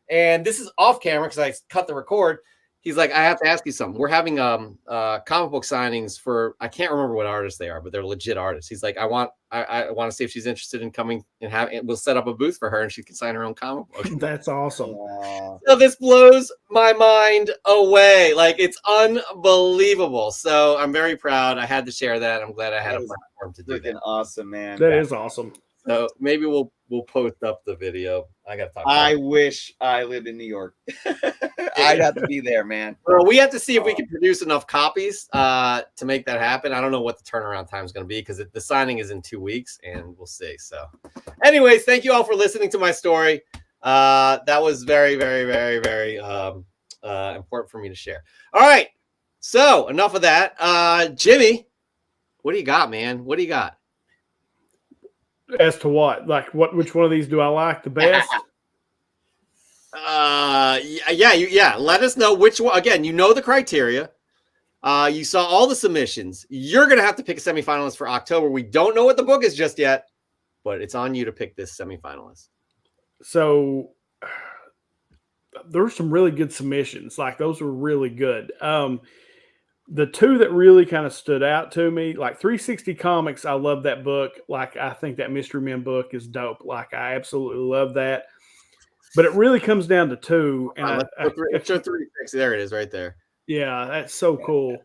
And this is off camera because I cut the record. He's like, I have to ask you something. We're having comic book signings for, I can't remember what artists they are, but they're legit artists. He's like, I want to see if she's interested in coming and we'll set up a booth for her and she can sign her own comic book. That's awesome. So this blows my mind away. Like, it's unbelievable. So I'm very proud. I had to share that. I'm glad I had a platform to do that. Awesome, man. That is awesome. So maybe we'll post up the video. I got to talk. I wish I lived in New York. I'd have to be there, man. Well, we have to see if we can produce enough copies to make that happen. I don't know what the turnaround time is going to be because the signing is in 2 weeks, and we'll see. So, anyways, thank you all for listening to my story. That was very, very, very, very important for me to share. All right, so enough of that. Jimmy, what do you got, man? What do you got? As to what? Like, which one of these do I like the best? Yeah. Let us know which one. Again, you know the criteria. You saw all the submissions. You're gonna have to pick a semifinalist for October. We don't know what the book is just yet, but it's on you to pick this semifinalist. So there's some really good submissions. Like, those were really good. The two that really kind of stood out to me, like 360 Comics, I love that book. Like, I think that Mystery Men book is dope. Like, I absolutely love that. But it really comes down to two. And Show 360. There it is, right there. Yeah, that's so cool.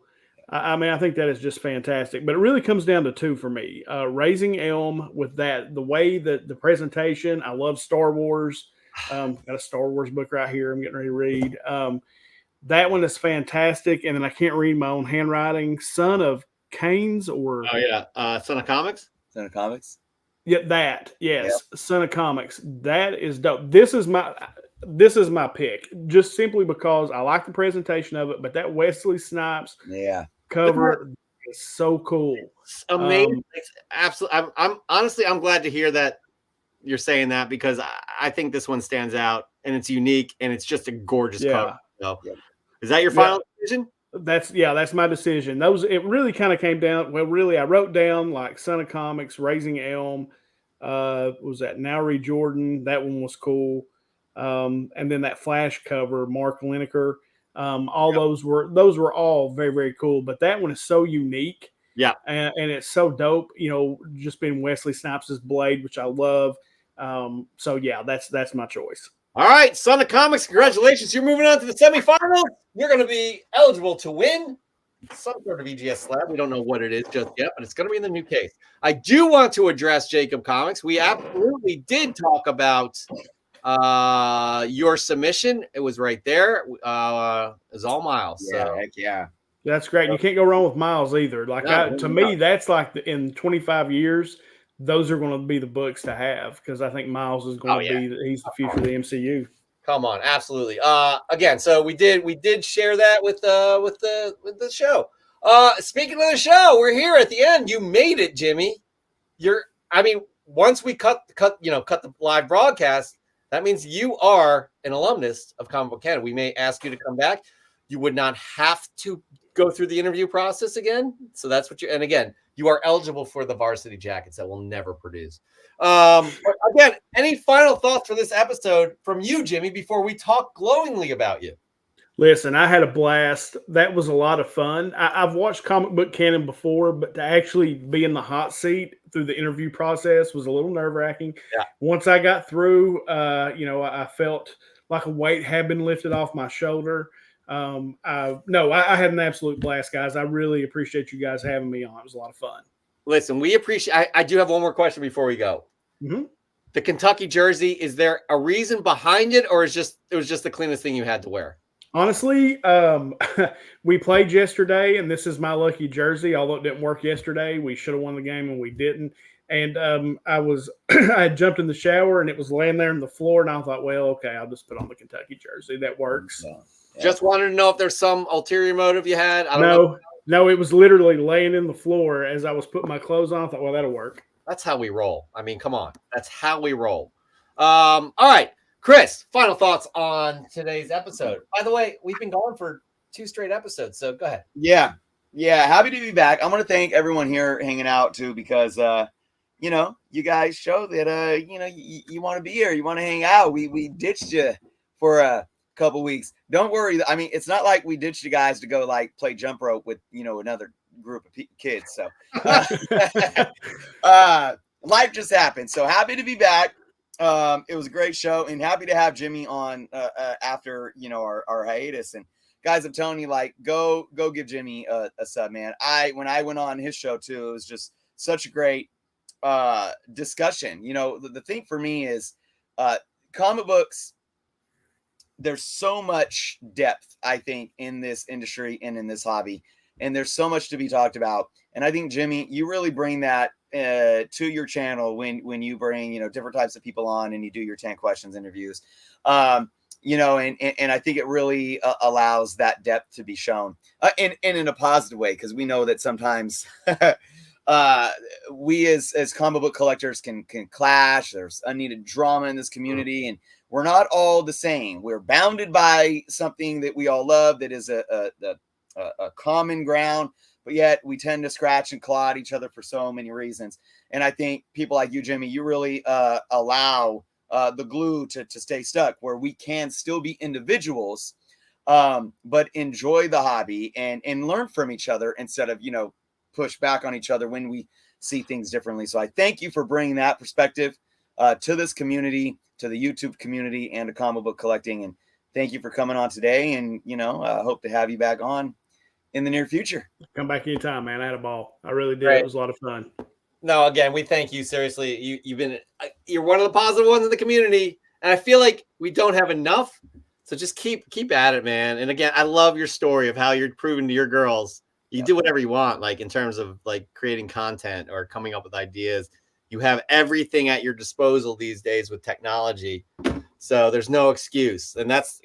I mean, I think that is just fantastic. But it really comes down to two for me. Raising Elm, with that, the way that the presentation, I love Star Wars. Got a Star Wars book right here I'm getting ready to read. That one is fantastic. And then I can't read my own handwriting. Son of Canes or... Oh, yeah. Son of Comics? Son of Comics? Yeah, that. Yes. Yep. Son of Comics. That is dope. This is my pick. Just simply because I like the presentation of it, but that Wesley Snipes cover is so cool. It's amazing. It's absolutely. I'm honestly, I'm glad to hear that you're saying that, because I think this one stands out and it's unique and it's just a gorgeous cover. So, is that your final decision? That's my decision. It really kind of came down. Well, really, I wrote down like Son of Comics, Raising Elm, was that Nowry Jordan? That one was cool. And then that Flash cover, Mark Lineker. Those were all very, very cool. But that one is so unique. Yeah. And it's so dope, just being Wesley Snipes' Blade, which I love. So yeah, that's my choice. All right, Son of Comics, congratulations. You're moving on to the semifinals. You're going to be eligible to win some sort of EGS slab. We don't know what it is just yet, but it's going to be in the new case. I do want to address Jacob Comics. We absolutely did talk about your submission. It was right there. It was all Miles. Yeah, so. heck yeah. That's great. You can't go wrong with Miles either. Like, to me, that's like in 25 years, those are going to be the books to have, because I think Miles is going to be he's the future of the MCU. Come on, absolutely. Again, so we did share that with the show. Speaking of the show, we're here at the end. You made it, Jimmy. Once we cut the live broadcast, that means you are an alumnus of Comic Book Canada. We may ask you to come back. You would not have to go through the interview process again. So that's what and again, you are eligible for the varsity jackets that we'll never produce. Again, any final thoughts for this episode from you, Jimmy, before we talk glowingly about you? Listen, I had a blast. That was a lot of fun. I've watched Comic Book Canon before, but to actually be in the hot seat through the interview process was a little nerve-wracking. Yeah. Once I got through, I felt like a weight had been lifted off my shoulder. I had an absolute blast, guys. I really appreciate you guys having me on. It was a lot of fun. Listen, we appreciate. I do have one more question before we go. Mm-hmm. The Kentucky jersey, is there a reason behind it, or it was just the cleanest thing you had to wear? Honestly, we played yesterday, and this is my lucky jersey. Although it didn't work yesterday, we should have won the game, and we didn't. And I had jumped in the shower, and it was laying there on the floor, and I thought, well, okay, I'll just put on the Kentucky jersey. That works. Yeah. Just wanted to know if there's some ulterior motive you had. No, it was literally laying in the floor as I was putting my clothes on. I thought, well, that'll work. That's how we roll. I mean, come on. That's how we roll. All right. Chris, final thoughts on today's episode. By the way, we've been going for 2 straight episodes, so go ahead. Yeah. Happy to be back. I'm going to thank everyone here hanging out too, because, you guys show that, you want to be here. You want to hang out. We ditched you for couple weeks. Don't worry. I mean, it's not like we ditched you guys to go like play jump rope with, another group of kids. So life just happened. So happy to be back. It was a great show, and happy to have Jimmy on after our hiatus. And guys, I'm telling you, like, go give Jimmy a sub, man. When I went on his show too, it was just such a great discussion. The thing for me is comic books. There's so much depth, I think, in this industry and in this hobby, and there's so much to be talked about. And I think, Jimmy, you really bring that to your channel when you bring different types of people on and you do your 10 questions interviews. And I think it really allows that depth to be shown, and in a positive way, because we know that sometimes we as comic book collectors can clash. There's unneeded drama in this community, and we're not all the same. We're bounded by something that we all love, that is a common ground, but yet we tend to scratch and claw at each other for so many reasons. And I think people like you, Jimmy, you really allow the glue to stay stuck, where we can still be individuals, but enjoy the hobby and learn from each other instead of, push back on each other when we see things differently. So I thank you for bringing that perspective to this community, to the YouTube community, and to comic book collecting. And thank you for coming on today. And, hope to have you back on in the near future. Come back anytime, man. I had a ball. I really did. Right. It was a lot of fun. No, again, we thank you. Seriously, you're one of the positive ones in the community, and I feel like we don't have enough. So just keep at it, man. And again, I love your story of how you're proving to your girls you do whatever you want, like in terms of like creating content or coming up with ideas. You have everything at your disposal these days with technology, so there's no excuse. And that's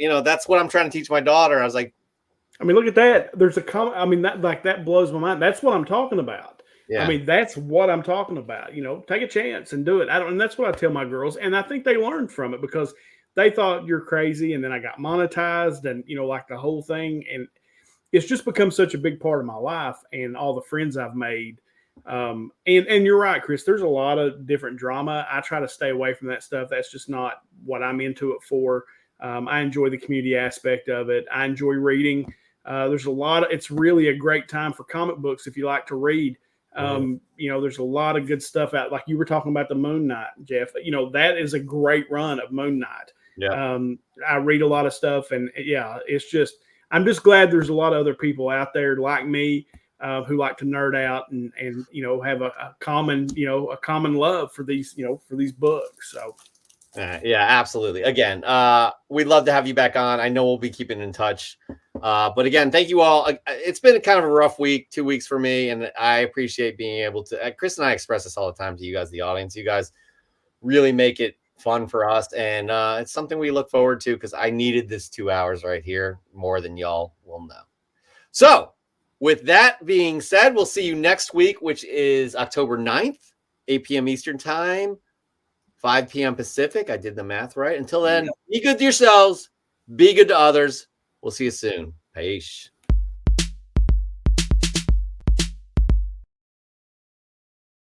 what I'm trying to teach my daughter. I was like, I mean, look at that. There's that blows my mind. That's what I'm talking about. yeah. I mean, that's what I'm talking about. Take a chance and do it. And that's what I tell my girls. And I think they learned from it, because they thought you're crazy. And then I got monetized and, like the whole thing. And it's just become such a big part of my life and all the friends I've made. And you're right, Chris, there's a lot of different drama. I try to stay away from that stuff. That's just not what I'm into it for. I enjoy the community aspect of it. I enjoy reading. There's it's really a great time for comic books if you like to read. There's a lot of good stuff out. Like you were talking about the Moon Knight, Jeff. That is a great run of Moon Knight. Yeah. I read a lot of stuff, and I'm just glad there's a lot of other people out there like me who like to nerd out and have a common love for these books. So. Yeah, absolutely. Again, we'd love to have you back on. I know we'll be keeping in touch. But again, thank you all. It's been kind of a rough week, 2 weeks for me, and I appreciate being able to. Chris and I express this all the time to you guys, the audience. You guys really make it fun for us, and it's something we look forward to, because I needed this 2 hours right here more than y'all will know. So with that being said, we'll see you next week, which is October 9th, 8 p.m. Eastern time, 5 p.m. Pacific. I did the math right. Until then, be good to yourselves. Be good to others. We'll see you soon. Peace.